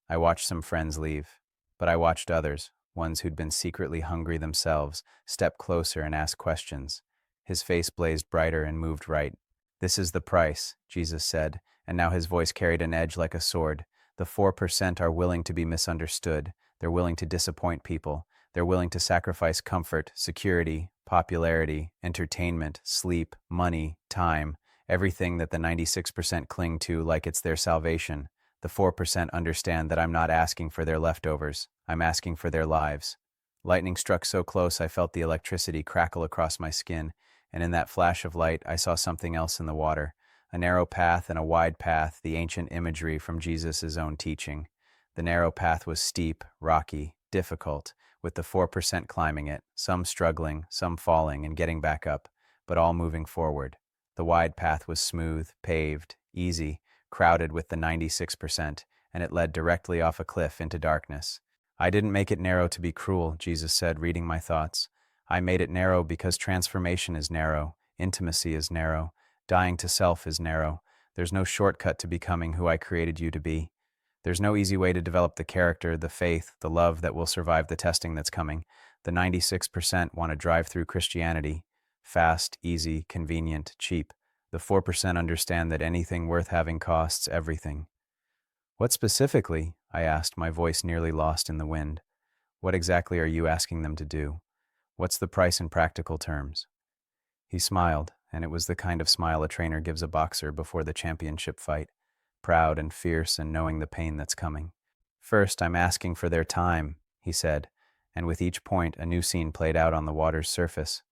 I watched some friends leave, but I watched others, ones who'd been secretly hungry themselves, step closer and ask questions. His face blazed brighter and moved right. "This is the price," Jesus said, and now his voice carried an edge like a sword. "The 4% are willing to be misunderstood. They're willing to disappoint people. They're willing to sacrifice comfort, security, popularity, entertainment, sleep, money, time, everything that the 96% cling to like it's their salvation. The 4% understand that I'm not asking for their leftovers, I'm asking for their lives. Lightning struck so close I felt the electricity crackle across my skin, and in that flash of light I saw something else in the water. A narrow path and a wide path, the ancient imagery from Jesus' own teaching. The narrow path was steep, rocky, difficult, with the 4% climbing it, some struggling, some falling and getting back up, but all moving forward. The wide path was smooth, paved, easy, crowded with the 96%, and it led directly off a cliff into darkness. I didn't make it narrow to be cruel, Jesus said, reading my thoughts. I made it narrow because transformation is narrow, intimacy is narrow, dying to self is narrow. There's no shortcut to becoming who I created you to be. There's no easy way to develop the character, the faith, the love that will survive the testing that's coming. The 96% want to drive through Christianity. Fast, easy, convenient, cheap. The 4% understand that anything worth having costs everything. What specifically? I asked, my voice nearly lost in the wind. What exactly are you asking them to do? What's the price in practical terms? He smiled, and it was the kind of smile a trainer gives a boxer before the championship fight, proud and fierce and knowing the pain that's coming. First, I'm asking for their time, he said, and with each point a new scene played out on the water's surface.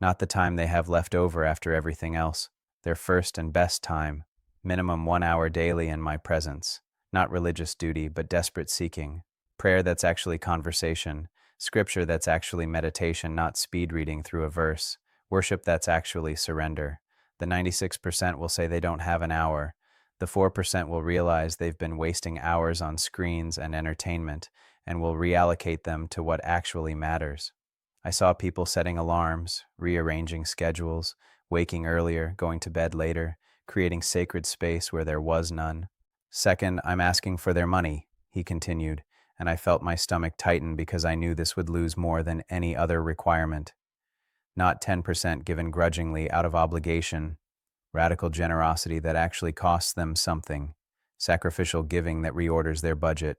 Not the time they have left over after everything else, their first and best time, minimum 1 hour daily in my presence. Not religious duty, but desperate seeking. Prayer that's actually conversation. Scripture that's actually meditation, not speed reading through a verse. Worship that's actually surrender. The 96% will say they don't have an hour. The 4% will realize they've been wasting hours on screens and entertainment and will reallocate them to what actually matters. I saw people setting alarms, rearranging schedules, waking earlier, going to bed later, creating sacred space where there was none. Second, I'm asking for their money, he continued, and I felt my stomach tighten because I knew this would lose more than any other requirement. Not 10% given grudgingly out of obligation, radical generosity that actually costs them something, sacrificial giving that reorders their budget.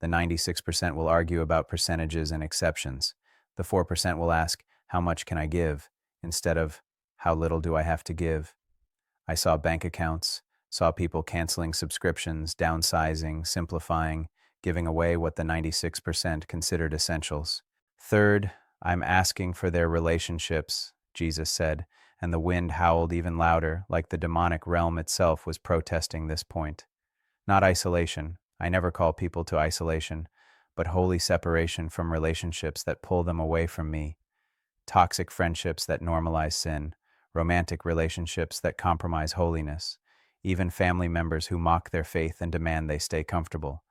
The 96% will argue about percentages and exceptions. The 4% will ask, how much can I give, instead of, how little do I have to give? I saw bank accounts, saw people canceling subscriptions, downsizing, simplifying, giving away what the 96% considered essentials. Third, I'm asking for their relationships, Jesus said, and the wind howled even louder, like the demonic realm itself was protesting this point. Not isolation. I never call people to isolation, but holy separation from relationships that pull them away from me. Toxic friendships that normalize sin, romantic relationships that compromise holiness, even family members who mock their faith and demand they stay comfortable.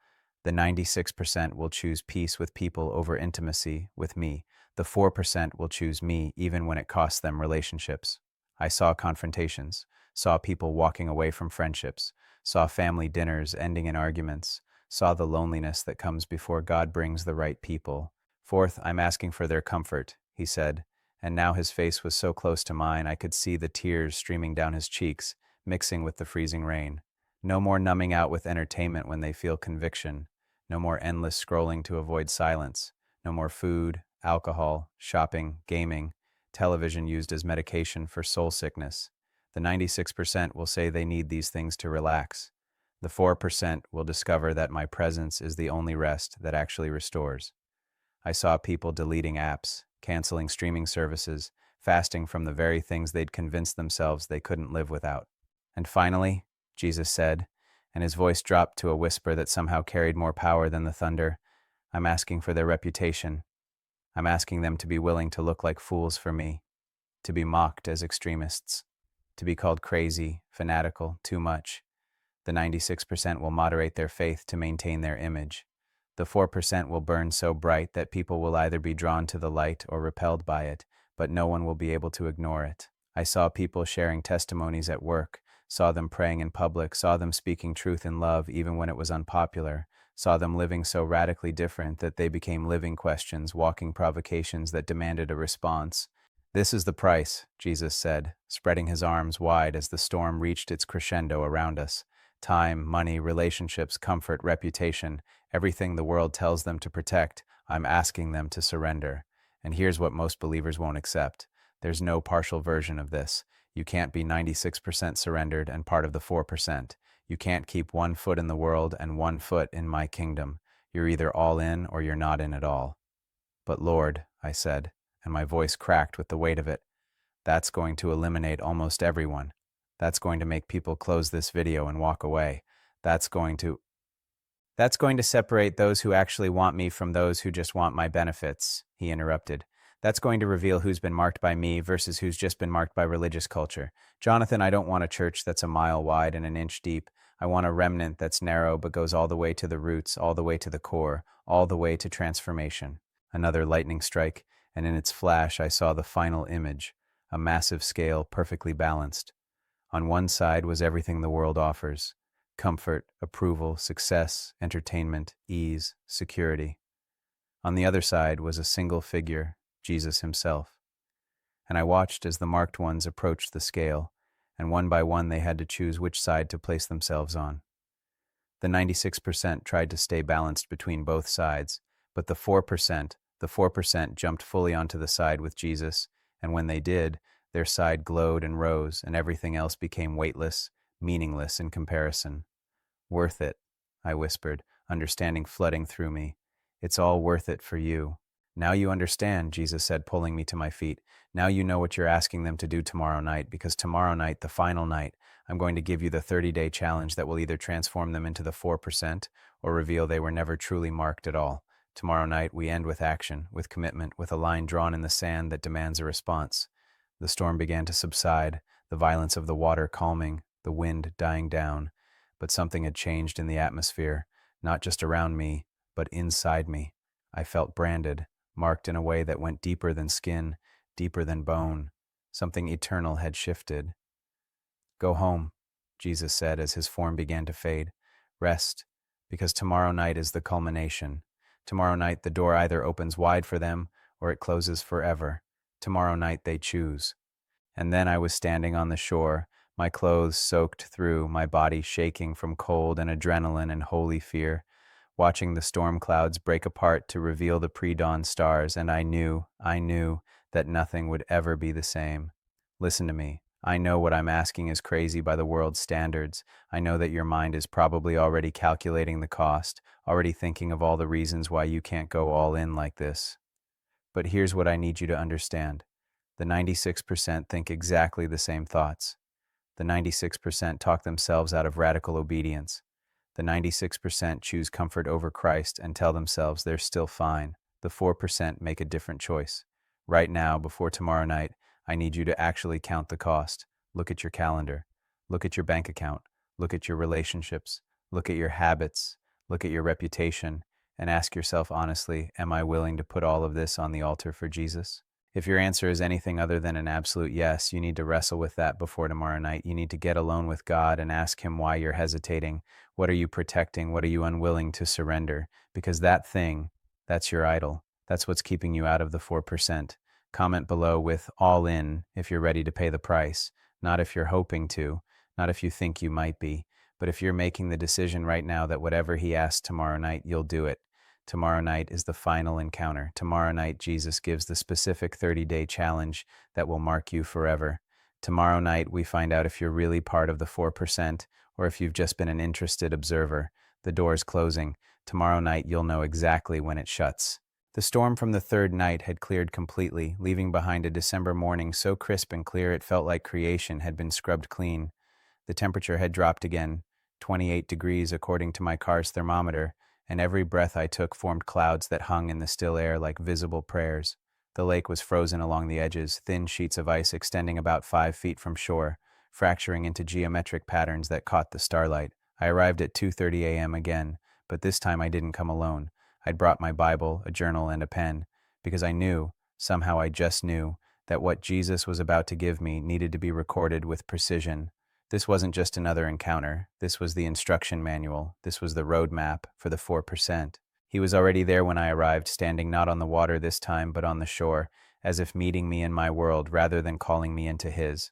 The 96% will choose peace with people over intimacy with me. The 4% will choose me even when it costs them relationships. I saw confrontations, saw people walking away from friendships, saw family dinners ending in arguments, saw the loneliness that comes before God brings the right people. Fourth, I'm asking for their comfort, he said, and now his face was so close to mine I could see the tears streaming down his cheeks, mixing with the freezing rain. No more numbing out with entertainment when they feel conviction. No more endless scrolling to avoid silence. No more food, alcohol, shopping, gaming, television used as medication for soul sickness. The 96% will say they need these things to relax. The 4% will discover that my presence is the only rest that actually restores. I saw people deleting apps, canceling streaming services, fasting from the very things they'd convinced themselves they couldn't live without. And finally, Jesus said, and his voice dropped to a whisper that somehow carried more power than the thunder, I'm asking for their reputation. I'm asking them to be willing to look like fools for me, to be mocked as extremists, to be called crazy, fanatical, too much. The 96% will moderate their faith to maintain their image. The 4% will burn so bright that people will either be drawn to the light or repelled by it, but no one will be able to ignore it. I saw people sharing testimonies at work, saw them praying in public, saw them speaking truth in love even when it was unpopular, saw them living so radically different that they became living questions, walking provocations that demanded a response. This is the price, Jesus said, spreading his arms wide as the storm reached its crescendo around us. Time, money, relationships, comfort, reputation, everything the world tells them to protect, I'm asking them to surrender. And here's what most believers won't accept. There's no partial version of this. You can't be 96% surrendered and part of the 4%. You can't keep 1 foot in the world and 1 foot in my kingdom. You're either all in or you're not in at all. But Lord, I said, and my voice cracked with the weight of it, that's going to eliminate almost everyone. That's going to make people close this video and walk away. That's going to separate those who actually want me from those who just want my benefits, he interrupted. That's going to reveal who's been marked by me versus who's just been marked by religious culture. Jonathan, I don't want a church that's a mile wide and an inch deep. I want a remnant that's narrow but goes all the way to the roots, all the way to the core, all the way to transformation. Another lightning strike, and in its flash I saw the final image, a massive scale perfectly balanced. On one side was everything the world offers: comfort, approval, success, entertainment, ease, security. On the other side was a single figure, Jesus himself. And I watched as the marked ones approached the scale, and one by one they had to choose which side to place themselves on. The 96% tried to stay balanced between both sides, but the 4% jumped fully onto the side with Jesus, and when they did, their side glowed and rose, and everything else became weightless, meaningless in comparison. Worth it, I whispered, understanding flooding through me. It's all worth it for you. Now you understand, Jesus said, pulling me to my feet. Now you know what you're asking them to do tomorrow night, because tomorrow night, the final night, I'm going to give you the 30-day challenge that will either transform them into the 4% or reveal they were never truly marked at all. Tomorrow night, we end with action, with commitment, with a line drawn in the sand that demands a response. The storm began to subside, the violence of the water calming, the wind dying down. But something had changed in the atmosphere, not just around me, but inside me. I felt branded, marked in a way that went deeper than skin, deeper than bone. Something eternal had shifted. Go home, Jesus said as his form began to fade. Rest, because tomorrow night is the culmination. Tomorrow night the door either opens wide for them or it closes forever. Tomorrow night they choose. And then I was standing on the shore, my clothes soaked through, my body shaking from cold and adrenaline and holy fear, watching the storm clouds break apart to reveal the pre-dawn stars, and I knew that nothing would ever be the same. Listen to me. I know what I'm asking is crazy by the world's standards. I know that your mind is probably already calculating the cost, already thinking of all the reasons why you can't go all in like this. But here's what I need you to understand. The 96% think exactly the same thoughts. The 96% talk themselves out of radical obedience. The 96% choose comfort over Christ and tell themselves they're still fine. The 4% make a different choice. Right now, before tomorrow night, I need you to actually count the cost. Look at your calendar. Look at your bank account. Look at your relationships. Look at your habits. Look at your reputation. And ask yourself honestly, am I willing to put all of this on the altar for Jesus? If your answer is anything other than an absolute yes, you need to wrestle with that before tomorrow night. You need to get alone with God and ask him why you're hesitating. What are you protecting? What are you unwilling to surrender? Because that thing, that's your idol. That's what's keeping you out of the 4%. Comment below with all in if you're ready to pay the price. Not if you're hoping to, not if you think you might be, but if you're making the decision right now that whatever he asks tomorrow night, you'll do it. Tomorrow night is the final encounter. Tomorrow night, Jesus gives the specific 30-day challenge that will mark you forever. Tomorrow night, we find out if you're really part of the 4% or if you've just been an interested observer. The door's closing. Tomorrow night, you'll know exactly when it shuts. The storm from the third night had cleared completely, leaving behind a December morning so crisp and clear it felt like creation had been scrubbed clean. The temperature had dropped again, 28 degrees according to my car's thermometer, and every breath I took formed clouds that hung in the still air like visible prayers. The lake was frozen along the edges, thin sheets of ice extending about 5 feet from shore, fracturing into geometric patterns that caught the starlight. I arrived at 2:30 a.m. again, but this time I didn't come alone. I'd brought my Bible, a journal, and a pen, because I knew, somehow I just knew, that what Jesus was about to give me needed to be recorded with precision. This wasn't just another encounter. This was the instruction manual. This was the roadmap for the 4%. He was already there when I arrived, standing not on the water this time, but on the shore, as if meeting me in my world rather than calling me into his.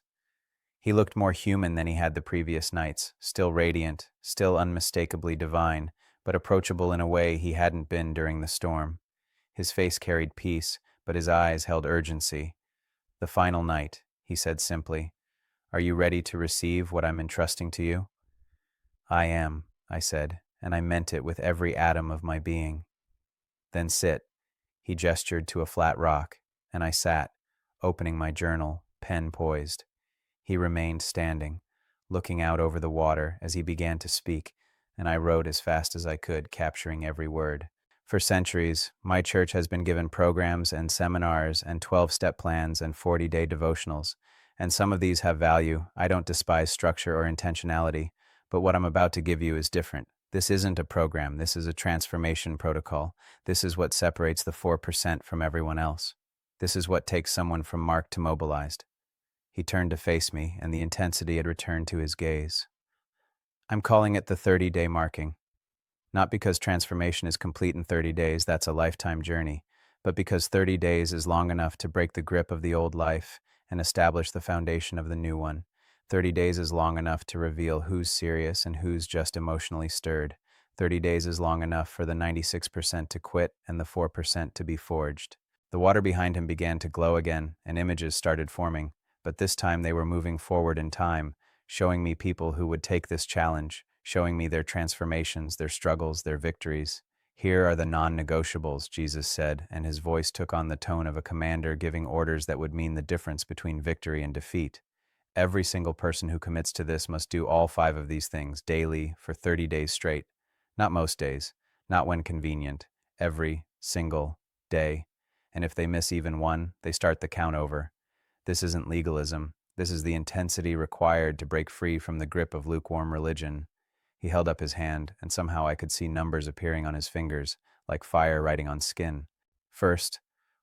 He looked more human than he had the previous nights, still radiant, still unmistakably divine, but approachable in a way he hadn't been during the storm. His face carried peace, but his eyes held urgency. "The final night," he said simply. "Are you ready to receive what I'm entrusting to you?" "I am," I said, and I meant it with every atom of my being. "Then sit." He gestured to a flat rock, and I sat, opening my journal, pen poised. He remained standing, looking out over the water as he began to speak, and I wrote as fast as I could, capturing every word. For centuries, my church has been given programs and seminars and 12-step plans and 40-day devotionals, and some of these have value. I don't despise structure or intentionality, but what I'm about to give you is different. This isn't a program, this is a transformation protocol. This is what separates the 4% from everyone else. This is what takes someone from marked to mobilized. He turned to face me, and the intensity had returned to his gaze. I'm calling it the 30-day marking. Not because transformation is complete in 30 days, that's a lifetime journey, but because 30 days is long enough to break the grip of the old life and establish the foundation of the new one. 30 days is long enough to reveal who's serious and who's just emotionally stirred. 30 days is long enough for the 96% to quit and the 4% to be forged. The water behind him began to glow again, and images started forming, but this time they were moving forward in time, showing me people who would take this challenge, showing me their transformations, their struggles, their victories. "Here are the non-negotiables," Jesus said, and his voice took on the tone of a commander giving orders that would mean the difference between victory and defeat. "Every single person who commits to this must do all 5 of these things daily for 30 days straight. Not most days, not when convenient, every single day. And if they miss even one, they start the count over. This isn't legalism. This is the intensity required to break free from the grip of lukewarm religion." He held up his hand, and somehow I could see numbers appearing on his fingers, like fire writing on skin. "First,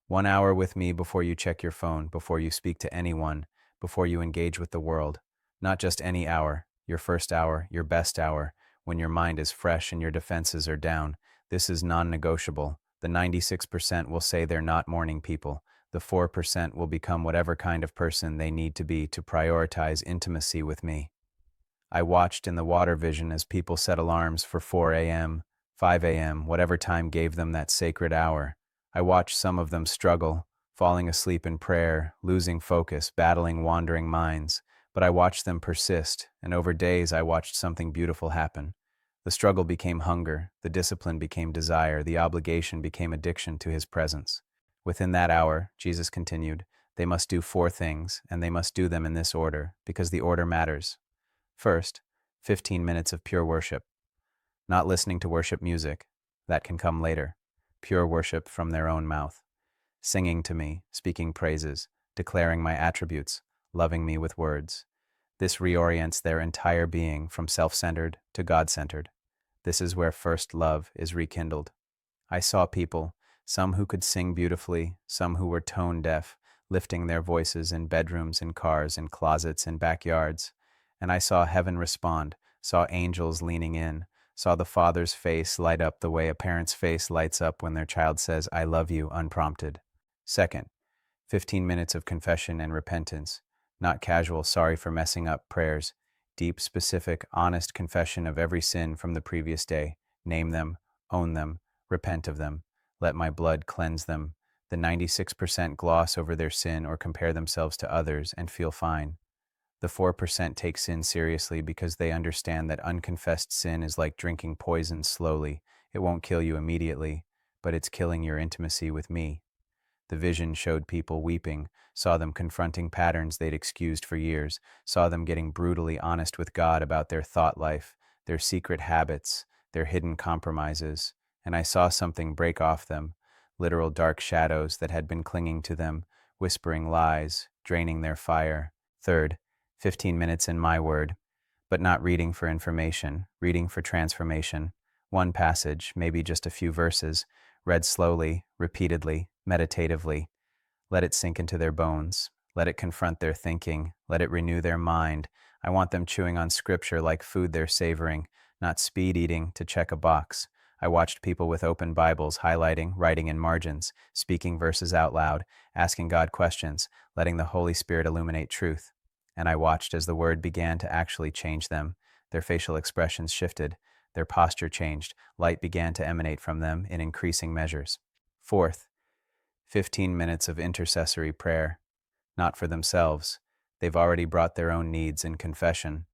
1 hour with me before you check your phone, before you speak to anyone, before you engage with the world. Not just any hour, your first hour, your best hour, when your mind is fresh and your defenses are down. This is non-negotiable. The 96% will say they're not morning people. The 4% will become whatever kind of person they need to be to prioritize intimacy with me." I watched in the water vision as people set alarms for 4 a.m., 5 a.m., whatever time gave them that sacred hour. I watched some of them struggle, falling asleep in prayer, losing focus, battling wandering minds. But I watched them persist, and over days I watched something beautiful happen. The struggle became hunger, the discipline became desire, the obligation became addiction to his presence. Within that hour, Jesus continued, they must do 4 things, and they must do them in this order, because the order matters. First, 15 minutes of pure worship. Not listening to worship music. That can come later. Pure worship from their own mouth. Singing to me, speaking praises, declaring my attributes, loving me with words. This reorients their entire being from self-centered to God-centered. This is where first love is rekindled. I saw people, some who could sing beautifully, some who were tone deaf, lifting their voices in bedrooms, in cars, in closets, in backyards. And I saw heaven respond, saw angels leaning in, saw the Father's face light up the way a parent's face lights up when their child says, "I love you," unprompted. Second, 15 minutes of confession and repentance, not casual sorry for messing up prayers, deep, specific, honest confession of every sin from the previous day. Name them, own them, repent of them. Let my blood cleanse them. The 96% gloss over their sin or compare themselves to others and feel fine. The 4% take sin seriously because they understand that unconfessed sin is like drinking poison slowly. It won't kill you immediately, but it's killing your intimacy with me. The vision showed people weeping, saw them confronting patterns they'd excused for years, saw them getting brutally honest with God about their thought life, their secret habits, their hidden compromises, and I saw something break off them, literal dark shadows that had been clinging to them, whispering lies, draining their fire. Third, 15 minutes in my word, but not reading for information, reading for transformation. One passage, maybe just a few verses, read slowly, repeatedly, meditatively. Let it sink into their bones. Let it confront their thinking. Let it renew their mind. I want them chewing on scripture like food they're savoring, not speed eating to check a box. I watched people with open Bibles highlighting, writing in margins, speaking verses out loud, asking God questions, letting the Holy Spirit illuminate truth. And I watched as the word began to actually change them. Their facial expressions shifted. Their posture changed. Light began to emanate from them in increasing measures. Fourth, 15 minutes of intercessory prayer, not for themselves. They've already brought their own needs in confession.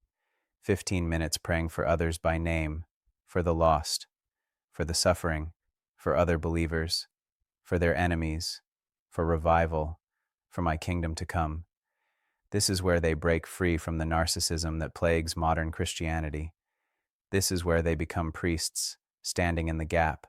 15 minutes praying for others by name, for the lost, for the suffering, for other believers, for their enemies, for revival, for my kingdom to come. This is where they break free from the narcissism that plagues modern Christianity. This is where they become priests, standing in the gap.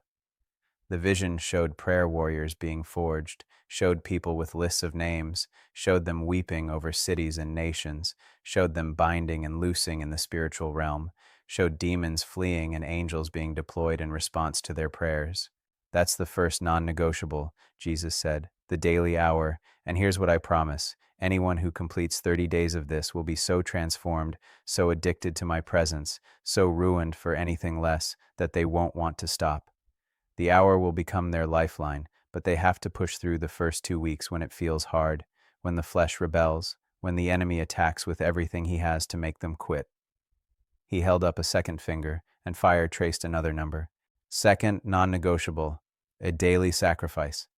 The vision showed prayer warriors being forged, showed people with lists of names, showed them weeping over cities and nations, showed them binding and loosing in the spiritual realm, showed demons fleeing and angels being deployed in response to their prayers. That's the first non-negotiable, Jesus said, the daily hour, and here's what I promise. Anyone who completes 30 days of this will be so transformed, so addicted to my presence, so ruined for anything less, that they won't want to stop. The hour will become their lifeline, but they have to push through the first 2 weeks when it feels hard, when the flesh rebels, when the enemy attacks with everything he has to make them quit. He held up a second finger, and fire traced another number. Second, non-negotiable, a daily sacrifice.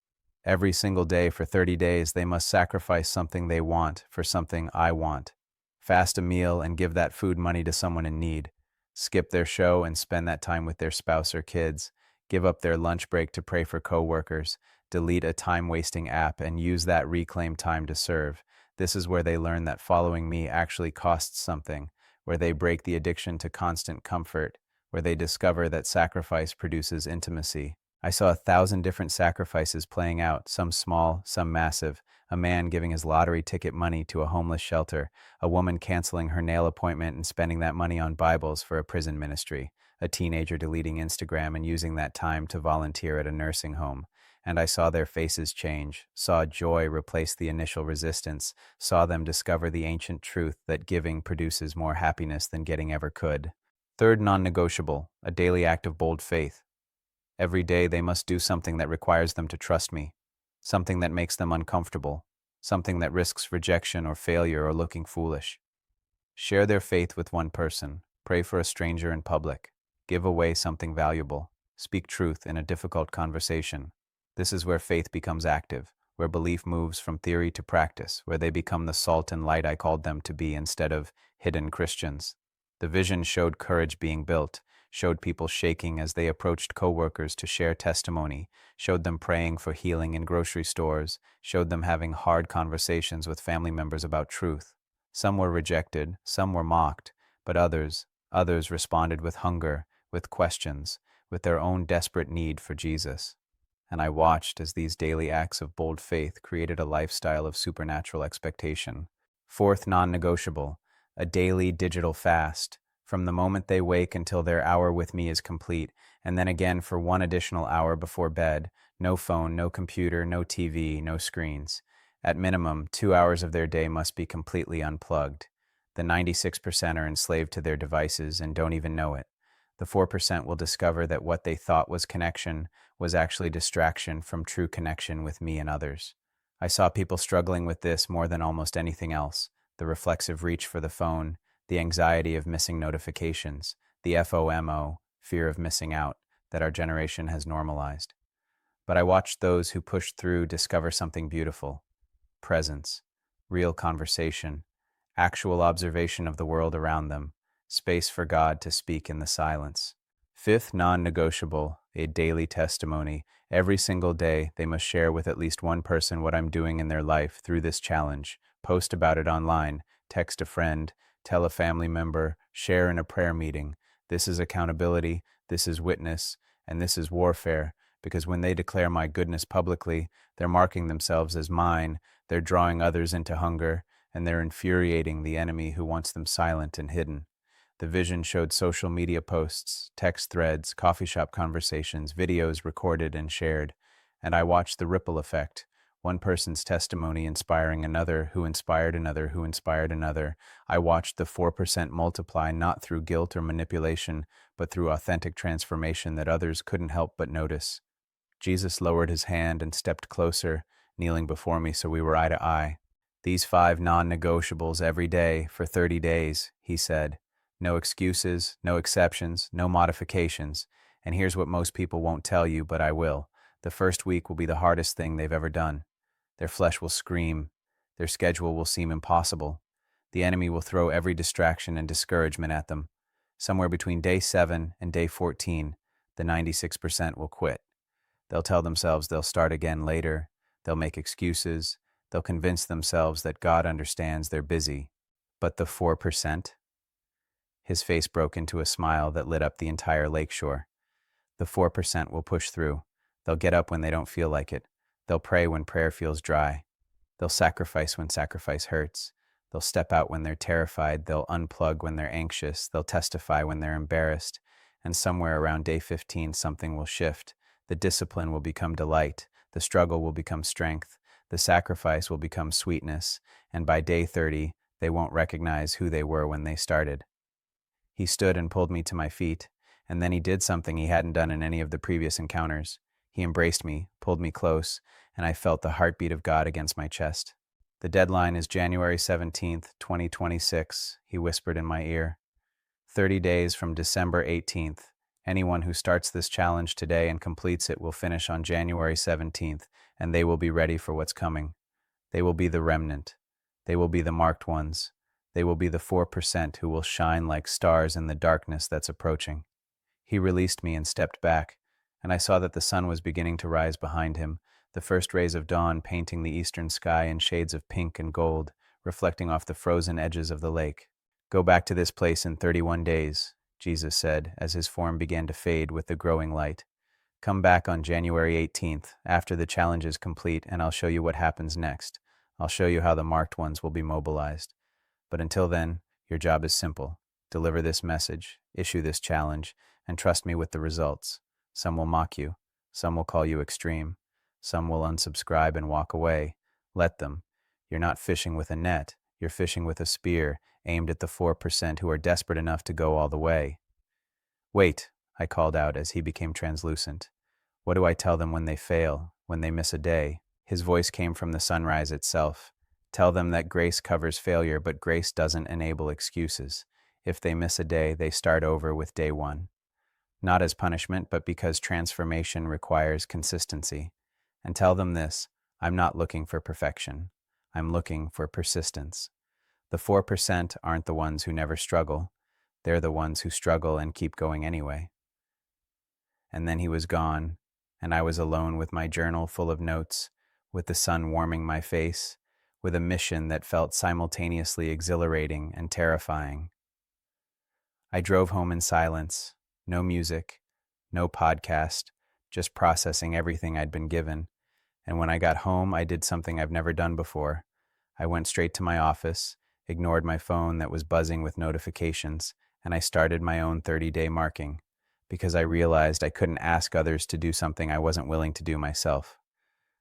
Every single day for 30 days, they must sacrifice something they want for something I want. Fast a meal and give that food money to someone in need. Skip their show and spend that time with their spouse or kids. Give up their lunch break to pray for coworkers. Delete a time-wasting app and use that reclaimed time to serve. This is where they learn that following me actually costs something, where they break the addiction to constant comfort, where they discover that sacrifice produces intimacy. I saw 1,000 different sacrifices playing out, some small, some massive. A man giving his lottery ticket money to a homeless shelter, a woman canceling her nail appointment and spending that money on Bibles for a prison ministry, a teenager deleting Instagram and using that time to volunteer at a nursing home. And I saw their faces change, saw joy replace the initial resistance, saw them discover the ancient truth that giving produces more happiness than getting ever could. Third, non-negotiable, a daily act of bold faith. Every day they must do something that requires them to trust me, something that makes them uncomfortable, something that risks rejection or failure or looking foolish. Share their faith with one person, pray for a stranger in public, give away something valuable, speak truth in a difficult conversation. This is where faith becomes active, where belief moves from theory to practice, where they become the salt and light I called them to be instead of hidden Christians. The vision showed courage being built, showed people shaking as they approached coworkers to share testimony, showed them praying for healing in grocery stores, showed them having hard conversations with family members about truth. Some were rejected, some were mocked, but others responded with hunger, with questions, with their own desperate need for Jesus. And I watched as these daily acts of bold faith created a lifestyle of supernatural expectation. Fourth, non-negotiable, a daily digital fast, from the moment they wake until their hour with me is complete, and then again for 1 additional hour before bed. No phone, no computer, no TV, no screens. At minimum, 2 hours of their day must be completely unplugged. The 96% are enslaved to their devices and don't even know it. The 4% will discover that what they thought was connection was actually distraction from true connection with me and others. I saw people struggling with this more than almost anything else: the reflexive reach for the phone, the anxiety of missing notifications, the FOMO, fear of missing out, that our generation has normalized. But I watched those who pushed through discover something beautiful: presence, real conversation, actual observation of the world around them, space for God to speak in the silence. Fifth, non-negotiable, a daily testimony. Every single day, they must share with at least one person what I'm doing in their life through this challenge. Post about it online, text a friend, tell a family member, share in a prayer meeting. This is accountability, this is witness, and this is warfare, because when they declare my goodness publicly, they're marking themselves as mine, they're drawing others into hunger, and they're infuriating the enemy who wants them silent and hidden. The vision showed social media posts, text threads, coffee shop conversations, videos recorded and shared, and I watched the ripple effect. One person's testimony inspiring another, who inspired another, who inspired another. I watched the 4% multiply not through guilt or manipulation, but through authentic transformation that others couldn't help but notice. Jesus lowered his hand and stepped closer, kneeling before me so we were eye to eye. These 5 non-negotiables every day for 30 days, he said. No excuses, no exceptions, no modifications. And here's what most people won't tell you, but I will. The first week will be the hardest thing they've ever done. Their flesh will scream. Their schedule will seem impossible. The enemy will throw every distraction and discouragement at them. Somewhere between day 7 and day 14, the 96% will quit. They'll tell themselves they'll start again later. They'll make excuses. They'll convince themselves that God understands they're busy. But the 4%? His face broke into a smile that lit up the entire lakeshore. The 4% will push through. They'll get up when they don't feel like it. They'll pray when prayer feels dry. They'll sacrifice when sacrifice hurts. They'll step out when they're terrified. They'll unplug when they're anxious. They'll testify when they're embarrassed. And somewhere around day 15, something will shift. The discipline will become delight. The struggle will become strength. The sacrifice will become sweetness. And by day 30, they won't recognize who they were when they started. He stood and pulled me to my feet, and then he did something he hadn't done in any of the previous encounters. He embraced me, pulled me close, and I felt the heartbeat of God against my chest. The deadline is January 17th, 2026, he whispered in my ear. 30 days from December 18th. Anyone who starts this challenge today and completes it will finish on January 17th, and they will be ready for what's coming. They will be the remnant. They will be the marked ones. They will be the 4% who will shine like stars in the darkness that's approaching. He released me and stepped back, and I saw that the sun was beginning to rise behind him, the first rays of dawn painting the eastern sky in shades of pink and gold, reflecting off the frozen edges of the lake. Go back to this place in 31 days, Jesus said, as his form began to fade with the growing light. Come back on January 18th, after the challenge is complete, and I'll show you what happens next. I'll show you how the marked ones will be mobilized. But until then, your job is simple. Deliver this message, issue this challenge, and trust me with the results. Some will mock you. Some will call you extreme. Some will unsubscribe and walk away. Let them. You're not fishing with a net. You're fishing with a spear aimed at the 4% who are desperate enough to go all the way. Wait, I called out as he became translucent. What do I tell them when they fail, when they miss a day? His voice came from the sunrise itself. Tell them that grace covers failure, but grace doesn't enable excuses. If they miss a day, they start over with day 1. Not as punishment, but because transformation requires consistency. And tell them this, I'm not looking for perfection. I'm looking for persistence. The 4% aren't the ones who never struggle. They're the ones who struggle and keep going anyway. And then he was gone, and I was alone with my journal full of notes, with the sun warming my face, with a mission that felt simultaneously exhilarating and terrifying. I drove home in silence, no music, no podcast, just processing everything I'd been given. And when I got home, I did something I've never done before. I went straight to my office, ignored my phone that was buzzing with notifications, and I started my own 30-day marking, because I realized I couldn't ask others to do something I wasn't willing to do myself.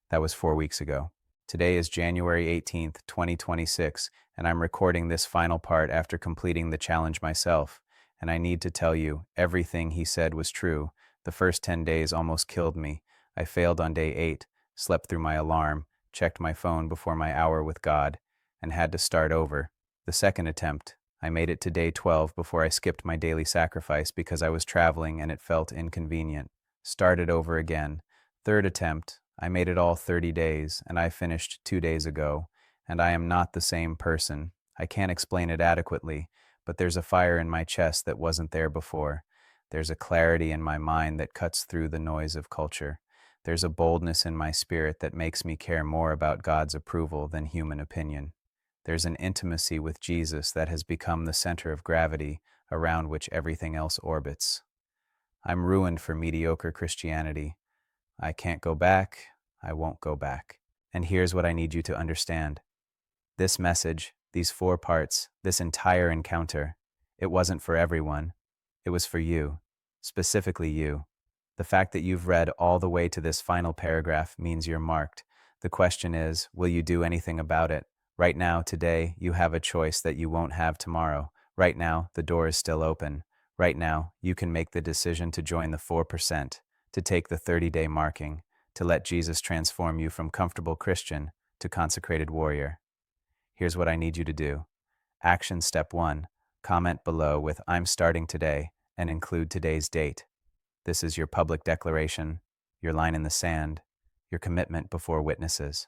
That was 4 weeks ago. Today is January 18th, 2026, and I'm recording this final part after completing the challenge myself. And I need to tell you, everything he said was true. The first 10 days almost killed me. I failed on day 8, slept through my alarm, checked my phone before my hour with God, and had to start over. The second attempt, I made it to day 12 before I skipped my daily sacrifice because I was traveling and it felt inconvenient. Started over again. Third attempt, I made it all 30 days, and I finished 2 days ago, and I am not the same person. I can't explain it adequately, but there's a fire in my chest that wasn't there before. There's a clarity in my mind that cuts through the noise of culture. There's a boldness in my spirit that makes me care more about God's approval than human opinion. There's an intimacy with Jesus that has become the center of gravity around which everything else orbits. I'm ruined for mediocre Christianity. I can't go back. I won't go back. And here's what I need you to understand. This message, these 4 parts, this entire encounter, it wasn't for everyone. It was for you, specifically you. The fact that you've read all the way to this final paragraph means you're marked. The question is, will you do anything about it? Right now, today, you have a choice that you won't have tomorrow. Right now, the door is still open. Right now, you can make the decision to join the 4%, to take the 30-day marking, to let Jesus transform you from comfortable Christian to consecrated warrior. Here's what I need you to do. Action step 1. Comment below with "I'm starting today" and include today's date. This is your public declaration. your line in the sand, your commitment before witnesses.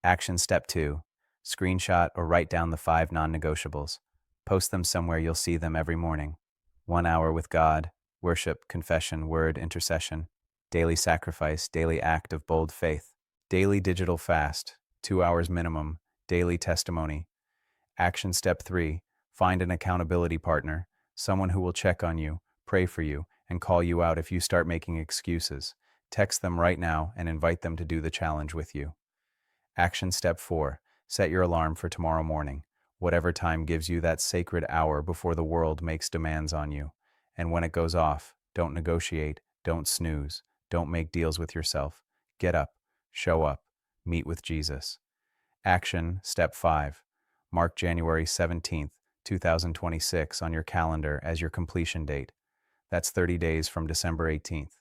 Action step 2. Screenshot or write down the 5 non-negotiables. Post them somewhere you'll see them every morning. 1 hour with God, worship, confession, word, intercession. Daily sacrifice, daily act of bold faith. Daily digital fast, 2 hours minimum. Daily testimony. Action step 3. Find an accountability partner, someone who will check on you, pray for you, and call you out if you start making excuses. Text them right now and invite them to do the challenge with you. Action step 4. Set your alarm for tomorrow morning, whatever time gives you that sacred hour before the world makes demands on you. And when it goes off, don't negotiate, don't snooze, don't make deals with yourself. Get up, show up, meet with Jesus. Action step 5. Mark January 17th, 2026 on your calendar as your completion date. That's 30 days from December 18th.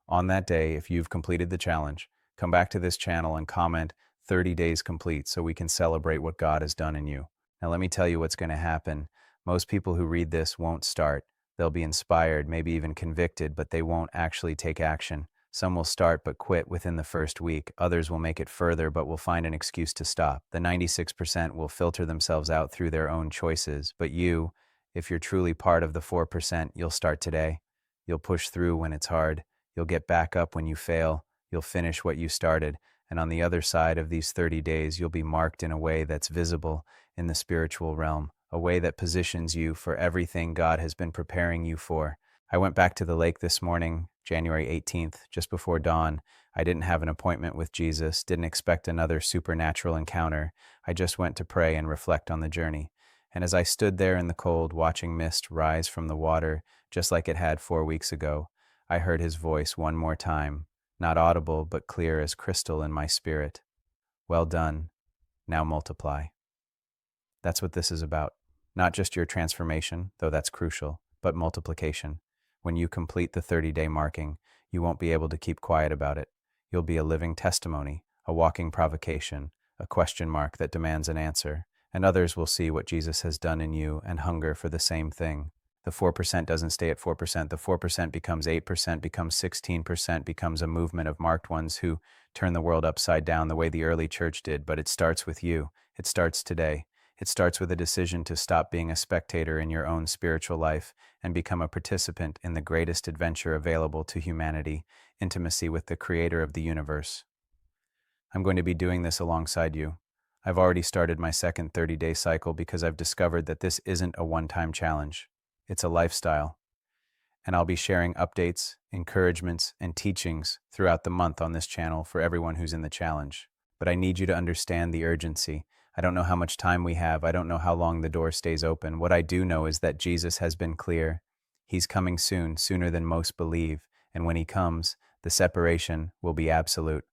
On that day, if you've completed the challenge, come back to this channel and comment 30 days complete so we can celebrate what God has done in you. Now let me tell you what's going to happen. Most people who read this won't start. They'll be inspired, maybe even convicted, but they won't actually take action. Some will start but quit within the first week. Others will make it further but will find an excuse to stop. The 96% will filter themselves out through their own choices. But you, if you're truly part of the 4%, you'll start today. You'll push through when it's hard. You'll get back up when you fail. You'll finish what you started. And on the other side of these 30 days, you'll be marked in a way that's visible in the spiritual realm, a way that positions you for everything God has been preparing you for. I went back to the lake this morning, January 18th, just before dawn. I didn't have an appointment with Jesus, didn't expect another supernatural encounter. I just went to pray and reflect on the journey. And as I stood there in the cold, watching mist rise from the water, just like it had 4 weeks ago, I heard his voice one more time, not audible but clear as crystal in my spirit. Well done, now multiply. That's what this is about. Not just your transformation, though that's crucial, but multiplication. When you complete the 30-day marking, you won't be able to keep quiet about it. You'll be a living testimony, a walking provocation, a question mark that demands an answer, and others will see what Jesus has done in you and hunger for the same thing. The 4% doesn't stay at 4%. The 4% becomes 8%, becomes 16%, becomes a movement of marked ones who turn the world upside down the way the early church did. But it starts with you. It starts today. It starts with a decision to stop being a spectator in your own spiritual life and become a participant in the greatest adventure available to humanity, intimacy with the creator of the universe. I'm going to be doing this alongside you. I've already started my second 30-day cycle because I've discovered that this isn't a one-time challenge. It's a lifestyle. And I'll be sharing updates, encouragements, and teachings throughout the month on this channel for everyone who's in the challenge. But I need you to understand the urgency. I don't know how much time we have. I don't know how long the door stays open. What I do know is that Jesus has been clear. He's coming soon, sooner than most believe. And when he comes, the separation will be absolute.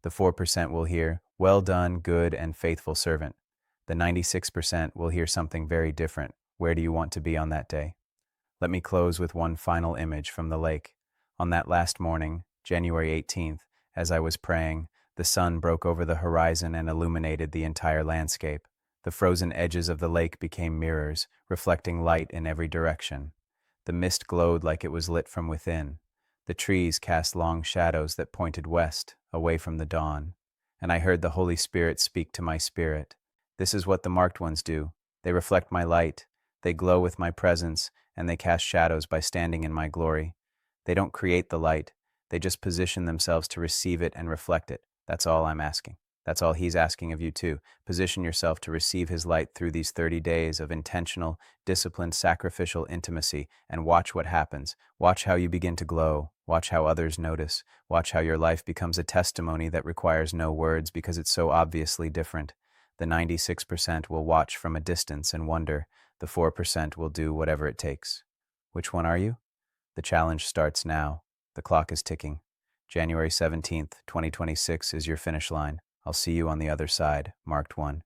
The 4% will hear, "Well done, good and faithful servant." The 96% will hear something very different. Where do you want to be on that day? Let me close with one final image from the lake. On that last morning, January 18th, as I was praying, the sun broke over the horizon and illuminated the entire landscape. The frozen edges of the lake became mirrors, reflecting light in every direction. The mist glowed like it was lit from within. The trees cast long shadows that pointed west, away from the dawn. And I heard the Holy Spirit speak to my spirit. This is what the marked ones do. They reflect my light. They glow with my presence, and they cast shadows by standing in my glory. They don't create the light. They just position themselves to receive it and reflect it. That's all I'm asking. That's all he's asking of you too. Position yourself to receive his light through these 30 days of intentional, disciplined, sacrificial intimacy, and watch what happens. Watch how you begin to glow. Watch how others notice. Watch how your life becomes a testimony that requires no words because it's so obviously different. The 96% will watch from a distance and wonder. The 4% will do whatever it takes. Which one are you? The challenge starts now. The clock is ticking. January 17th, 2026 is your finish line. I'll see you on the other side, marked one.